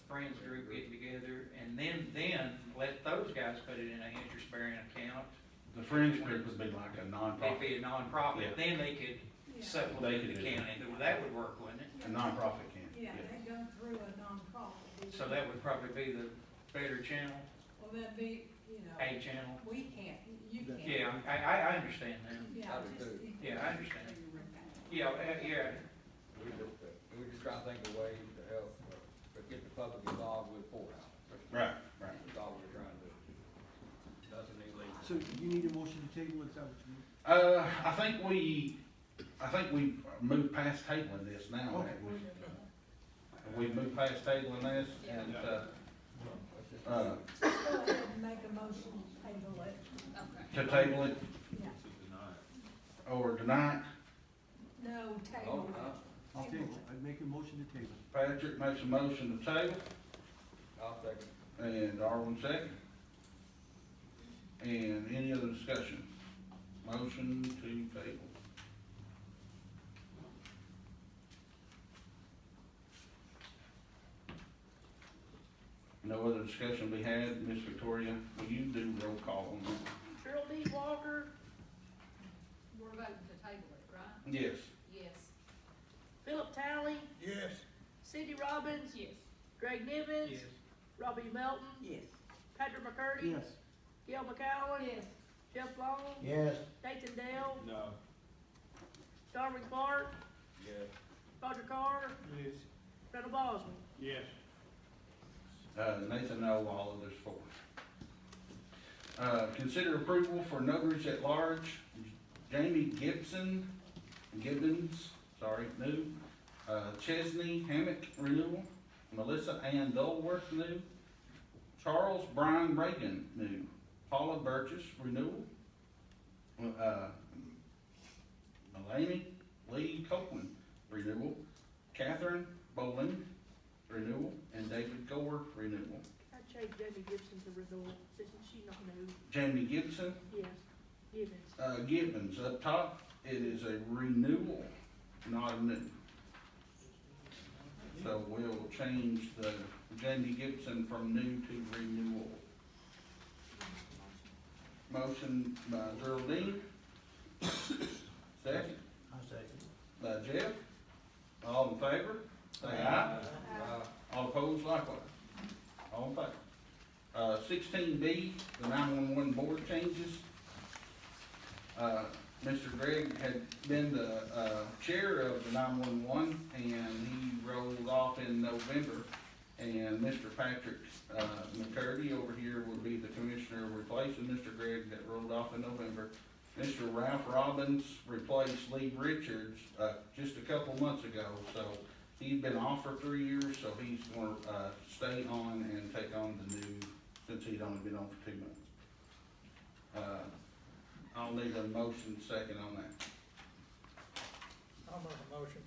friends group getting together, and then let those guys put it in an interest-bearing account. The Friends group would be like a It'd nonprofit. be a nonprofit, Yeah. then they could Yeah. They supplement could the do county, that would work, wouldn't it? A nonprofit can. Yeah, they go through a nonprofit. So that would probably be the better channel, Well, that'd be, you know, a channel. we can't, you can't. Yeah, I understand that. Yeah, I do just. too. Yeah, I understand. Yeah, yeah, We just trying to think of ways to help, but get the public involved with the courthouse. Right, right. That's all we're trying to do. Nothing illegal. So you need a motion to table, is that what you need? I think we moved past tabling this now. Okay. haven't we? We've moved past tabling this and, Just go ahead and make a motion, table it. Okay. to table it Yeah. or deny it. No, table it. I'll table, I'd make a motion to table. Patrick makes a motion to table I'll second. and Darwin second. And any other discussion? Motion to table. No other discussion we had. Miss Victoria, will you do roll call on that? Cheryl D. Walker. We're voting to table it, right? Yes. Yes. Philip Talley. Yes. Cindy Robbins. Yes. Greg Nivens. yes. Robbie Melton. Yes. Patrick McCurdy. Yes. Gil McCowen. Yes. Jeff Long. Yes. Nathan Dale. No. Darwin Clark. Yes. Roger Carr. Yes. Randall Boswell. Yes. Nathan, no, all others for. Consider approval for notaries at large, Jamie Gibbons, new, Chesney Hammock renewal, Melissa Ann Dulworth new, Charles Brian Reagan new, Paula Burgess renewal, Mulaney Lee Copeland renewal, Catherine Bolin renewal, and David Gore renewal. I changed Jamie Gibson to renewal, since she's not new. Jamie Gibson, Yes, Gibbons. Gibbons up top, it is a renewal, not a new. So we'll change the Jamie Gibson from new to renewal. Motion by Geraldine. Second. By Jeff. All in favor, say aye. All opposed, likewise. All in favor. 16B, the 911 board changes. Mr. Gregg had been the chair of the 911, and he rolled off in November. And Mr. Patrick McCurdy over here will be the commissioner replacing Mr. Gregg that rolled off in November. Mr. Ralph Robbins replaced Lee Richards just a couple months ago, so he's been off for 3 years, so he's gonna stay on and take on the new, since he'd only been on for 2 months. I'll need a motion second on that. I'll make a motion.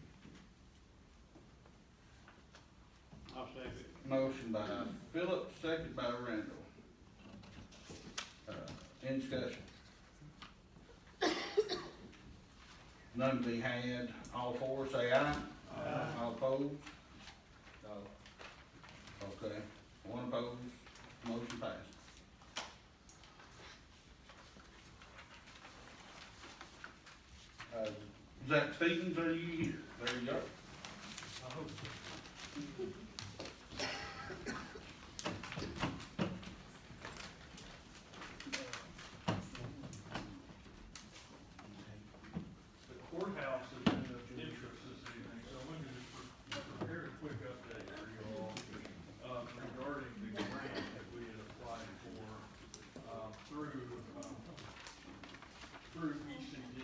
I'll second. Motion by Philip, second by Randall. Any discussion? None to be had. All four say aye. Aye. All opposed? No. Okay, one opposed, motion passed. Zach Stevens, are you here? There you go. I hope so. The courthouse has been of interest this evening, so I'm going to just prepare a quick update for you all regarding the grant that we had applied for through ECD.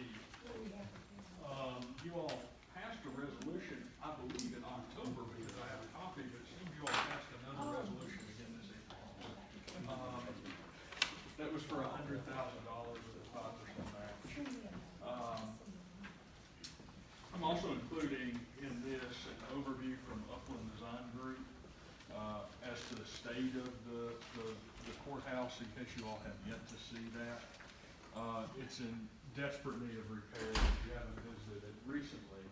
You all passed a resolution, I believe in October, because I have a copy, but it seems you all passed another resolution again this evening. That was for $100,000 with a 5% match. I'm also including in this an overview from Upland Design Group as to the state of the courthouse, in case you all have yet to see that. It's in desperate need of repair if you haven't visited it recently.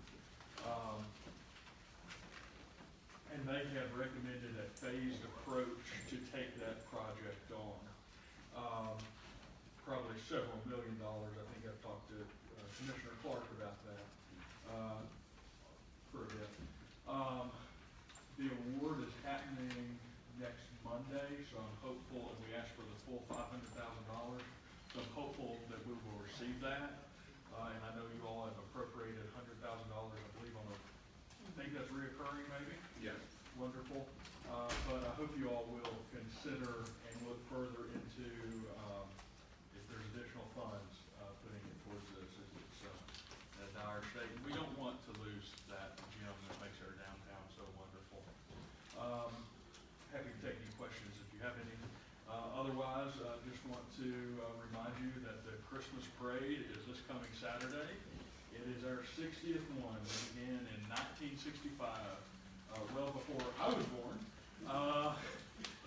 And they have recommended a phased approach to take that project on. Probably several $1 million. I think I've talked to Commissioner Clark about that for a bit. The award is happening next Monday, so I'm hopeful, and we asked for the full $500,000. So I'm hopeful that we will receive that, and I know you all have appropriated $100,000, I believe, I think that's reoccurring maybe? Yeah. Wonderful, but I hope you all will consider and look further into, if there's additional funds, putting it towards this, as it's a dire state. And we don't want to lose that gym that makes our downtown so wonderful. Happy to take any questions if you have any. Otherwise, I just want to remind you that the Christmas parade is this coming Saturday. It is our 60th one. It began in 1965, well before I was born.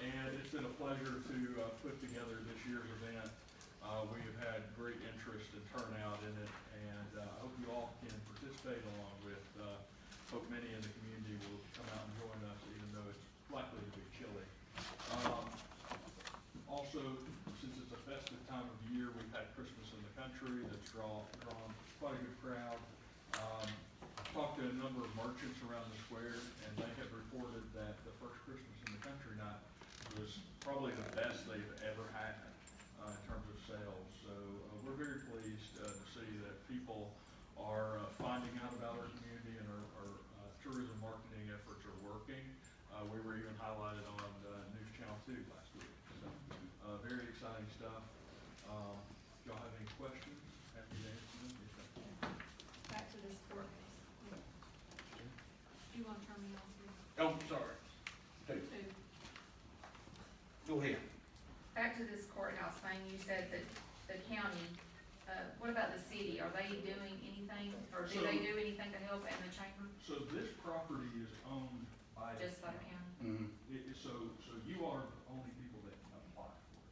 And it's been a pleasure to put together this year's event. We have had great interest and turnout in it, and I hope you all can participate along with, hope many in the community will come out and join us, even though it's likely to be chilly. Also, since it's a festive time of year, we've had Christmas in the Country that's drawn quite a good crowd. I've talked to a number of merchants around the square, and they have reported that the first Christmas in the Country night was probably the best they've ever had in terms of sales. So we're very pleased to see that people are finding out about our community, and our tourism marketing efforts are working. We were even highlighted on News Channel 2 last week. So very exciting stuff. Y'all have any questions? Happy to answer them. Back to this courthouse. Do you want to turn me off here? Oh, sorry. Two. Go ahead. Back to this courthouse thing, you said that the county, what about the city? Are they doing anything, or do they do anything to help in the chamber? So this property is owned by the Just by the county? So you are the only people that can apply for it.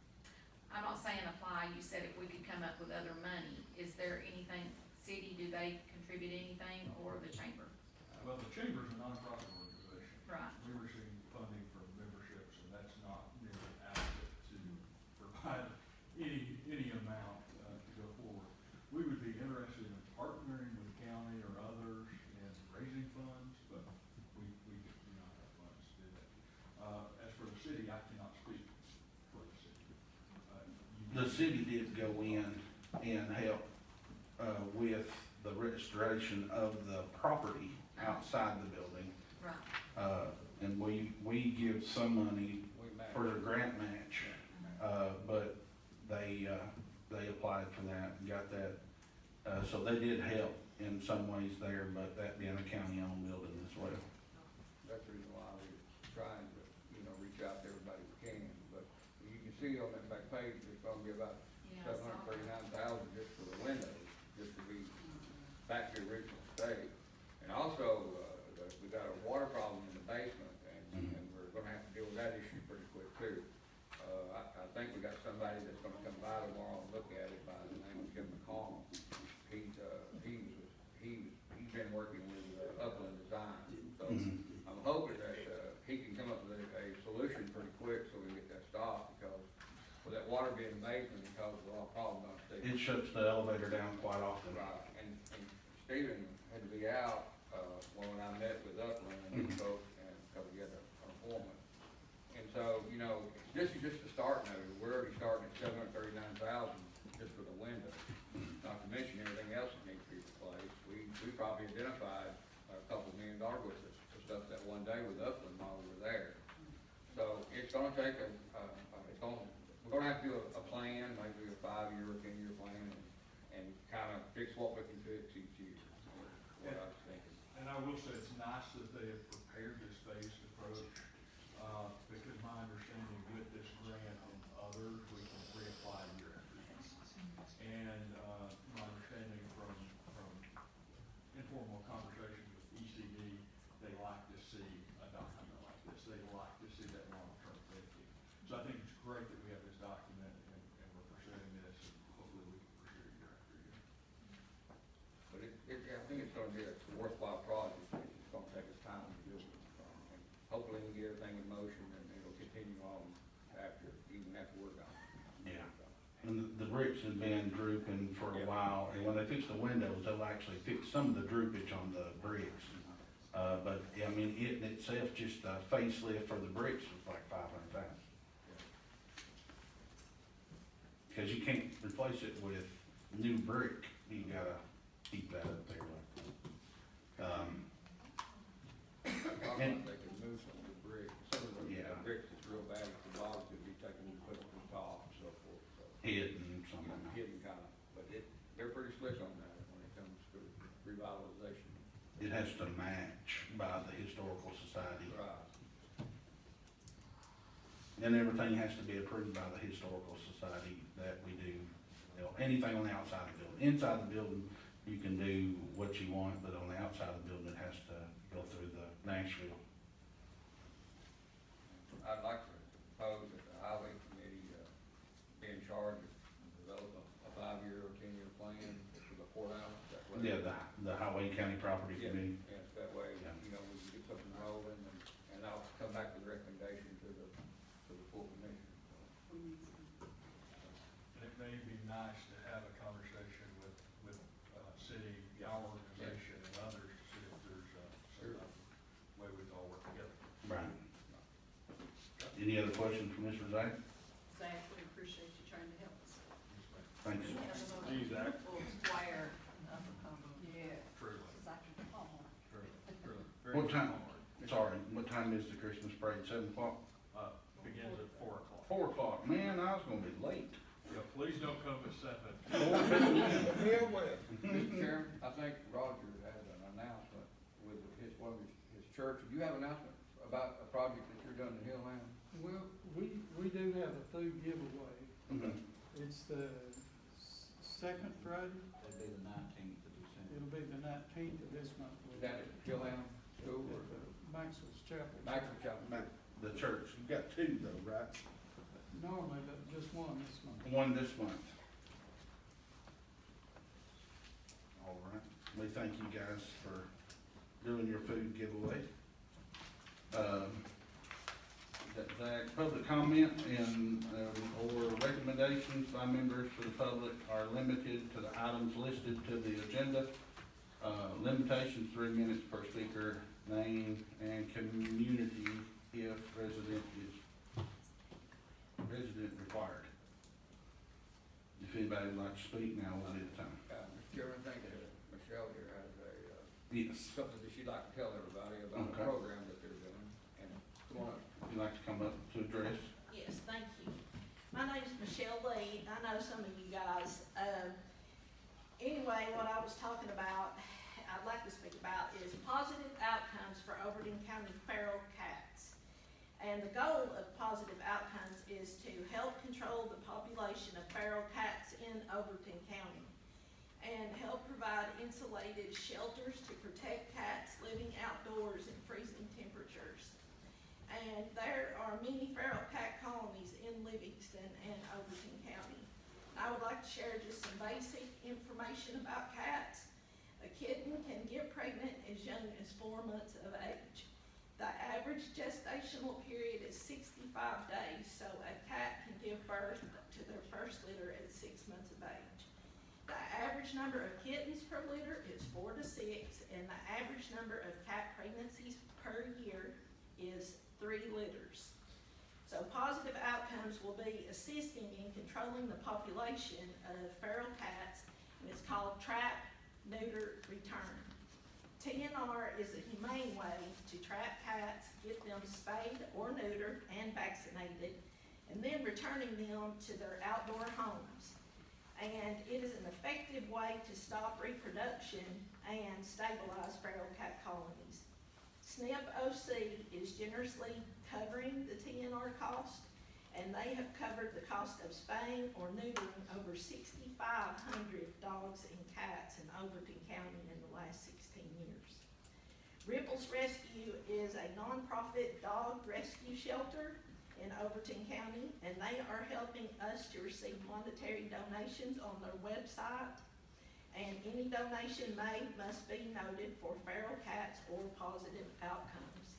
I'm not saying apply, you said if we could come up with other money, is there anything city they contribute anything, or the chamber? Well, the chamber's a nonprofit organization. Right. We receive funding from memberships, and that's not nearly adequate to provide any amount, to go forward. We would be interested in partnering with the county or others in raising funds, but we do not have funds to do that. As for the city, I cannot speak for the city. The city did go in and help, with the restoration of the property outside the building. Right. And we give some money We match. for a grant match, but they applied for that and got that. So they did help in some ways there, but that being a county-owned building as well. That's the reason why we're trying to, reach out to everybody we can, but you can see on that back page, it's gonna be about Yeah, I saw $739,000 just for the windows, just to be back to the original state. And also, we got a water problem in the basement, and we're gonna have to deal with that issue pretty quick too. I think we got somebody that's gonna come by tomorrow and look at it by the name of Jim McConnell. He's been working with Upland Design, so I'm hoping that, he can come up with a solution pretty quick so we can get that stopped, because with that water being in the basement, it causes a lot of problems on the It shuts the elevator down quite often. Right, and Stephen had to be out, when I met with Upland and these folks, and, cause we had an appointment. And so, this is just the start note, we're already starting at $739,000 just for the window, not to mention everything else that needs to be replaced. We probably identified a couple $1 million worth of stuff that one day with Upland while we were there. So it's gonna take we're gonna have to do a plan, maybe a 5-year or 10-year plan, and kind of fix what we can fix each year, is what I was thinking. And I will say, it's nice that they have prepared this phased approach, because my understanding with this grant and others, we can reapply year after year. And, my understanding from informal conversations with ECD, they like to see a document like this. They like to see that long-term thinking. So I think it's great that we have this document, and we're pursuing this, and hopefully we can pursue it year after year. But I think it's gonna be a worthwhile project, it's just gonna take us time to do it. And hopefully we can get everything in motion, and it'll continue on even after we're gone. Yeah. And the bricks have been drooping for a while, and when they fix the windows, they'll actually fix some of the droopage on the bricks. But, I mean, it in itself, just a facelift for the bricks was like $500,000. Cause you can't replace it with new brick, you gotta keep that up there like that. And- They could move some of the bricks, some of the bricks that's real bad at the bottom could be taken and put up on top and so forth, so. Hidden something. Hidden kind of, but they're pretty slick on that when it comes to revitalization. It has to match by the Historical Society. Right. And everything has to be approved by the Historical Society that we do, anything on the outside of the building. Inside the building, you can do what you want, but on the outside of the building, it has to go through the Nashville. I'd like to propose that the highway committee, be in charge of developing a 5-year or 10-year plan for the courthouse. That way. Yeah, the Highway County Property Yeah, Committee. yes, that way, Yeah. we can get something rolling, and I'll come back with a recommendation to the full commission. And it may be nice to have a conversation with city, our organization, and others to see if there's some way we can all work together. Right. Any other questions from Mr. Zach? Zach, we appreciate you trying to help us. Thanks. Geez, Zach. Squire, yeah. Truly, Zach, truly, truly. Very What time, smart. sorry, what time is the Christmas parade, 7 o'clock? Begins at 4 o'clock. 4 o'clock, man, I was gonna be late. Yeah, please don't come at 7. Mr. Chairman, I think Roger had an announcement with his church. Do you have an announcement about a project that you're doing in Hillman? Well, we do have a food giveaway. Mhm. It's the second Friday. It'll be the 19th of December. It'll be the 19th of this month. Is that at Hillman School or? At the Maxwell's Chapel. Maxwell Chapel. The church, you've got 2 though, right? Normally, but just one this month. One this month. All right. we thank you guys for doing your food giveaway. Zach, public comment and, or recommendations by members for the public are limited to the items listed to the agenda. Limitations 3 minutes per speaker, name and community if resident required. If anybody would like to speak now, one at a time. Mr. Chairman, thank you. Michelle here has Yes. something that she'd like to tell everybody about Okay. the program that they're doing. And come on up. If you'd like to come up to address. Yes, thank you. My name's Michelle Lee. I know some of you guys. Anyway, what I was talking about, I'd like to speak about is positive outcomes for Overton County feral cats. And the goal of positive outcomes is to help control the population of feral cats in Overton County and help provide insulated shelters to protect cats living outdoors in freezing temperatures. And there are many feral cat colonies in Livingston and Overton County. I would like to share just some basic information about cats. A kitten can get pregnant as young as 4 months of age. The average gestational period is 65 days, so a cat can give birth to their first litter at 6 months of age. The average number of kittens per litter is 4 to 6, and the average number of cat pregnancies per year is 3 litters. So positive outcomes will be assisting in controlling the population of feral cats, and it's called trap, neuter, return. TNR is a humane way to trap cats, get them spayed or neutered and vaccinated, and then returning them to their outdoor homes. And it is an effective way to stop reproduction and stabilize feral cat colonies. SNP OC is generously covering the TNR cost, and they have covered the cost of spaying or neutering over 6,500 dogs and cats in Overton County in the last 16 years. Ripples Rescue is a nonprofit dog rescue shelter in Overton County, and they are helping us to receive monetary donations on their website, and any donation made must be noted for feral cats or positive outcomes.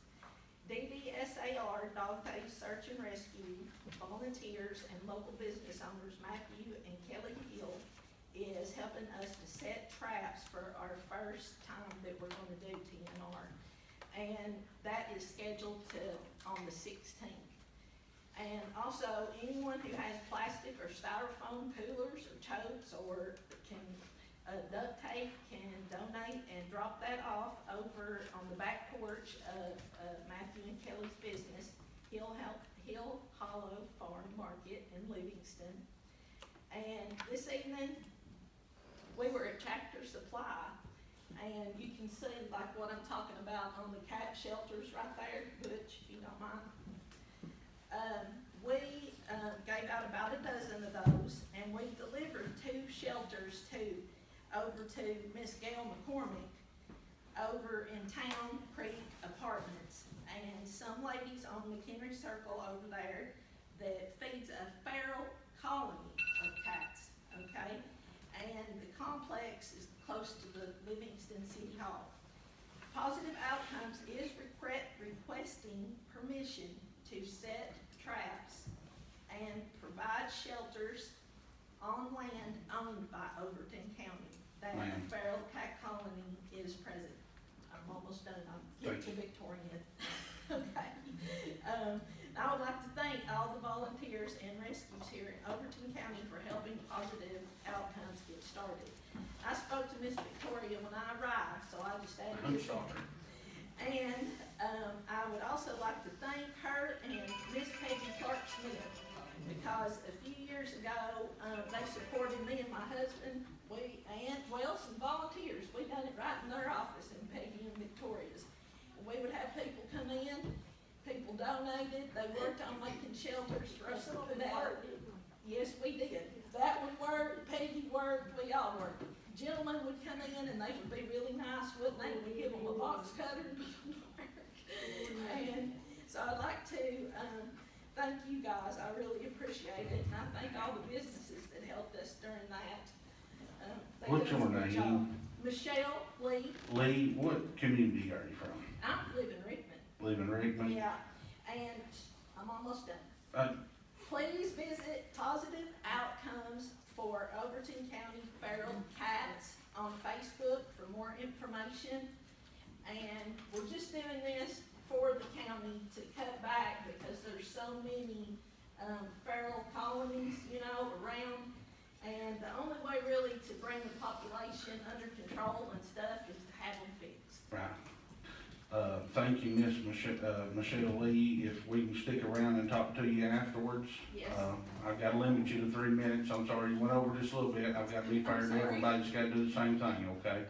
DDSAR, Dog Days Search and Rescue, volunteers and local business owners Matthew and Kelly Hill is helping us to set traps for our first time that we're gonna do TNR. And that is scheduled on the 16th. And also, anyone who has plastic or styrofoam coolers or totes or can duct tape can donate and drop that off over on the back porch of Matthew and Kelly's business, Hill Hollow Farm Market in Livingston. And this evening, we were at Tractor Supply, and you can see like what I'm talking about on the cat shelters right there, Butch, if you don't mind. We gave out about a dozen of those, and we delivered 2 shelters over to Miss Gail McCormick over in Town Creek Apartments, and some ladies on McHenry Circle over there that feeds a feral colony of cats, okay? And the complex is close to the Livingston City Hall. Positive Outcomes is requesting permission to set traps and provide shelters on land owned by Overton County that a feral cat colony is present. I'm almost done, I'm getting to Victorian. Okay. I would like to thank all the volunteers and rescues here in Overton County for helping Positive Outcomes get started. I spoke to Miss Victoria when I arrived, so I just added I'm this. sorry. And I would also like to thank her and Miss Peggy Clark-Smith, because a few years ago, they supported me and my husband, some volunteers. We done it right in their office in Peggy and Victoria's. And we would have people come in, people donated, they worked on making shelters for us to put out. Yes, we did. That would work, Peggy worked, we all worked. Gentlemen would come in and they would be really nice, wouldn't they? We'd give them a box cutter. And so I'd like to thank you guys, I really appreciate it, and I thank all the businesses that helped us during that. What's your name? Michelle Lee, Lee, what community are you from? I live in Rickman. Live in Rickman? Yeah, and I'm almost done. Uh, Please visit Positive Outcomes for Overton County Feral Cats on Facebook for more information. And we're just doing this for the county to cut back because there's so many, feral colonies, you know, around. And the only way really to bring the population under control and stuff is to have them fixed. Right. Thank you, Miss Michelle Lee. If we can stick around and talk to you afterwards. Yes. I've got to limit you to 3 minutes. I'm sorry you went over just a little bit. I've got to be fair to everybody. Just got to do the same thing, okay?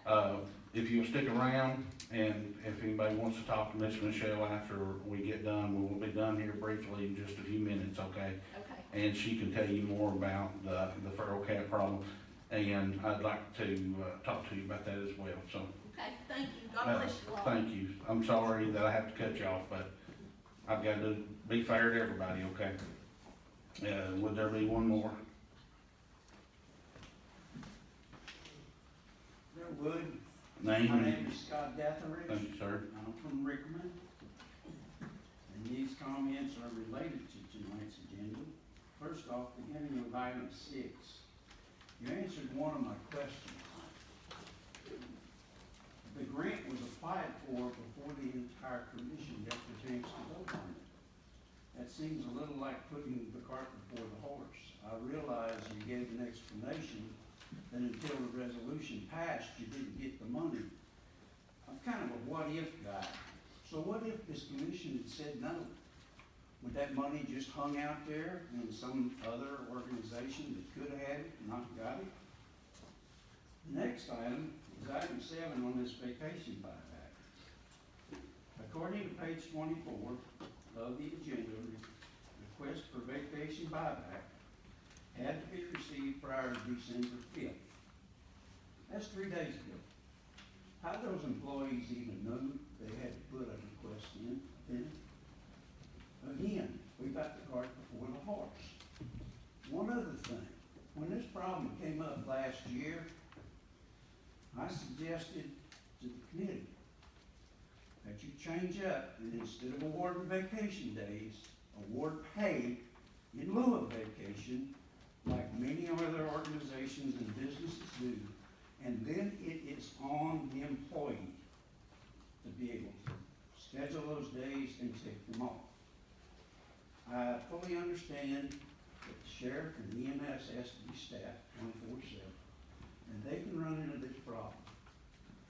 Okay. If you'll stick around, and if anybody wants to talk to Miss Michelle after we get done, we will be done here briefly in just a few minutes, okay? Okay. And she can tell you more about the feral cat problem, and I'd like to talk to you about that as well, so. Okay, thank you. God bless you all. Thank you. I'm sorry that I have to cut you off, but I've got to be fair to everybody, okay? Would there be one more? There would. My Name? name is Scott Detheridge. Thank you, sir. I'm from Rickman. And these comments are related to tonight's agenda. First off, beginning with item 6. You answered one of my questions. The grant was applied for before the entire commission got the chance to vote on it. That seems a little like putting the cart before the horse. I realize you gave an explanation that until the resolution passed, you didn't get the money. I'm kind of a what-if guy. So what if this commission had said no? Would that money just hung out there in some other organization that could have had it, not got it? The next item is item 7 on this vacation buyback. According to page 24 of the agenda, request for vacation buyback had to be received prior to December 5th. That's 3 days ago. How do those employees even know they had to put a request in then? Again, we got the cart before the horse. One other thing, when this problem came up last year, I suggested to the committee that you change up and instead of awarding vacation days, award pay in lieu of vacation, like many other organizations and businesses do, and then it is on the employee to be able to schedule those days and take them off. I fully understand that the sheriff and the EMS has to be staffed 24/7, and they can run into this problem.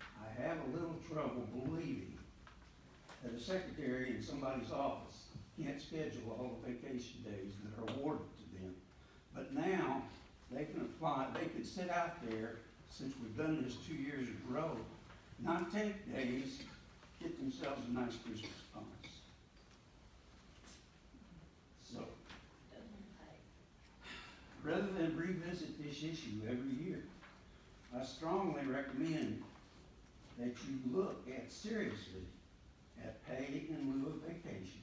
I have a little trouble believing that a secretary in somebody's office can't schedule all the vacation days that are awarded to them. But now, they can apply, they can sit out there, since we've done this 2 years in a row, not take days, get themselves a nice Christmas bonus. So, rather than revisit this issue every year, I strongly recommend that you look seriously at pay in lieu of vacation,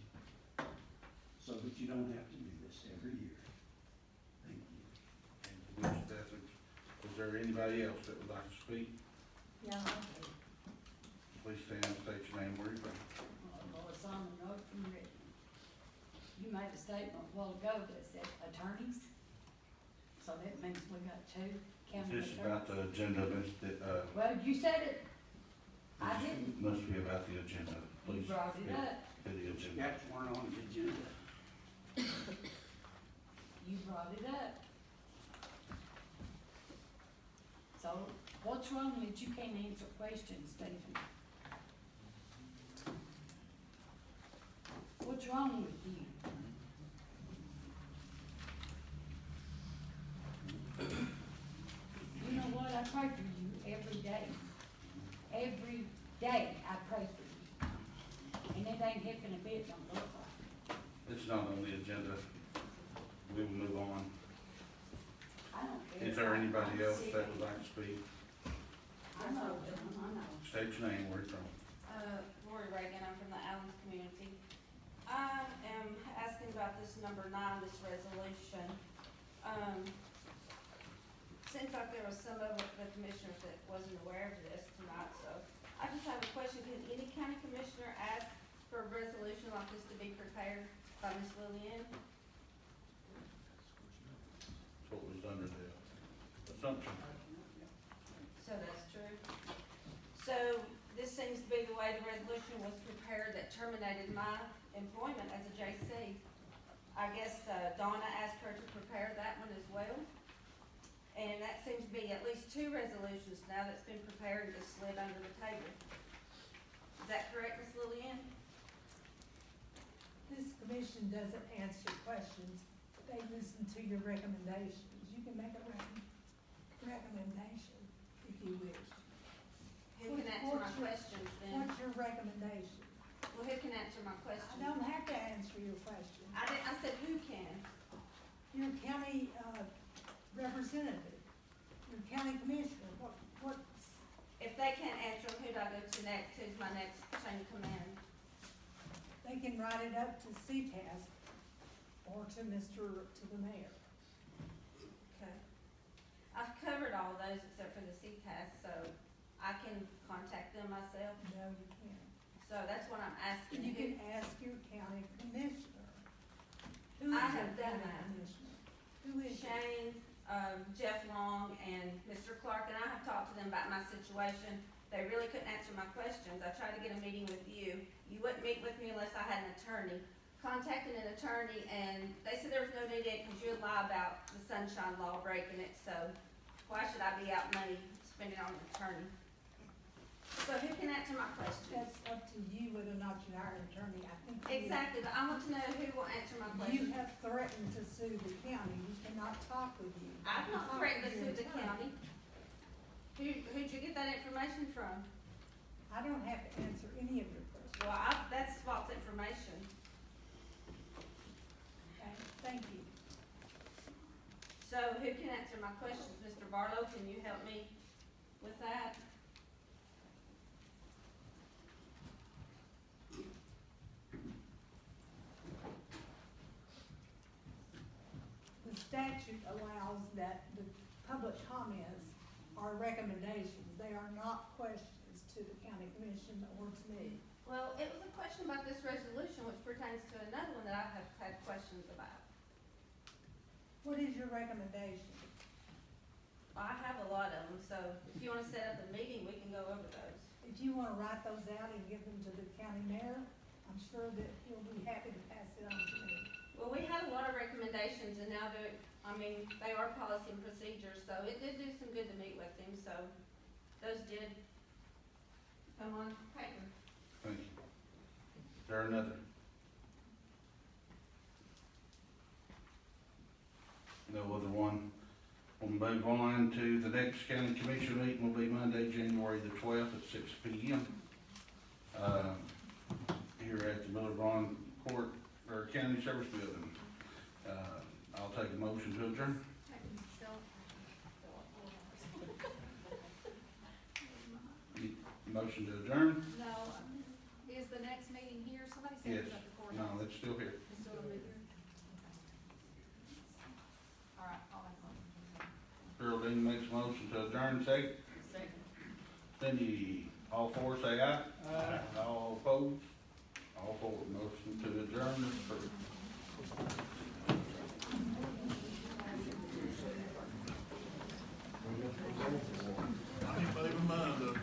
so that you don't have to do this every year. Thank you. Thank you, Mr. Detheridge. Is there anybody else that would like to speak? Yeah, Please stand and state your name, where you're from. Lois on the road from Rickman. You made a statement a while ago that said attorneys, so that means we got 2 county Is this attorneys. about the agenda, Well, you said it, I didn't, must be about the agenda, you please. brought it up, To the agenda. Gaps weren't on the agenda. you brought it up. So, what's wrong that you can't answer questions, Stephen? What's wrong with you? You know what, I pray for you every day. Every day I pray for you. And it ain't helping a bit, don't look like. It's not on the agenda. We will move on. I don't care. Is there anybody I'm else sick that of would it. like to speak? I know, John, I know. State your name, where you're from. Lori Reagan, I'm from the Allen's community. I am asking about this number 9, this resolution. seems like there was some of the commissioners that wasn't aware of this tonight, so I just have a question. Can any county commissioner ask for a resolution like this to be prepared by Ms. Lillian? That's what was under the assumption. So that's true. So this seems to be the way the resolution was prepared that terminated my employment as a JC. I guess Donna asked her to prepare that one as well. And that seems to be at least 2 resolutions now that's been prepared and just slid under the table. Is that correct, Ms. Lillian? This commission doesn't answer questions, they listen to your recommendations. You can make a recommendation if you wish. Who can answer my questions then? What's your recommendation? Well, who can answer my I questions? don't have to answer your question. I said who can? Your county, representative, your county commissioner, what, If they can't answer, who do I go to next? Who's my next chain of command? they can write it up to CTAS or to the mayor. Okay. I've covered all those except for the CTAS, so I can contact them myself. No, you can't. So that's what I'm asking. You can ask your county commissioner. Who is I your have done county that. commissioner? Who is your? Shane, Jeff Long, and Mr. Clark, and I have talked to them about my situation. They really couldn't answer my questions. I tried to get a meeting with you. You wouldn't meet with me unless I had an attorney. Contacted an attorney, and they said there was no need in it because you'd lie about the sunshine law breaking it, so why should I be out money spending on an attorney? So who can answer my questions? That's up to you whether or not you hire an attorney. I think. Exactly, but I want to know who will answer my You questions. have threatened to sue the county. We cannot talk with you. I've not Talk threatened to with your sue the attorney. county. Who'd you get that information from? I don't have to answer any of your questions. Well, that's false information. Okay, thank you. So who can answer my questions? Mr. Barlow, can you help me with that? The statute allows that the public comments are recommendations. They are not questions to the county commission or to me. Well, it was a question about this resolution, which pertains to another one that I have had questions about. What is your recommendation? I have a lot of them, so if you wanna set up a meeting, we can go over those. If you wanna write those out and give them to the county mayor, I'm sure that he'll be happy to pass it on to me. Well, we had a lot of recommendations, and now they are policy and procedures, so it did do some good to meet with him, so those did come on paper. Thank you. Is there another? No other one. We'll move on to the next county commission meeting will be Monday, January the 12th at 6 p.m. Here at the Miller Vaughn Court, or County Service Building. I'll take a motion to adjourn. Motion to adjourn? No, is the next meeting here? Somebody said Yes. it's at the courthouse. No, it's still here. It's still over here? All right, I'll make a motion. Geraldine makes a motion to adjourn, second. Second. Cindy, all four say aye. Aye. All opposed? All four. Motion to adjourn is approved. I ain't made my mind up,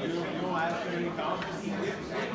You don't ask any comments?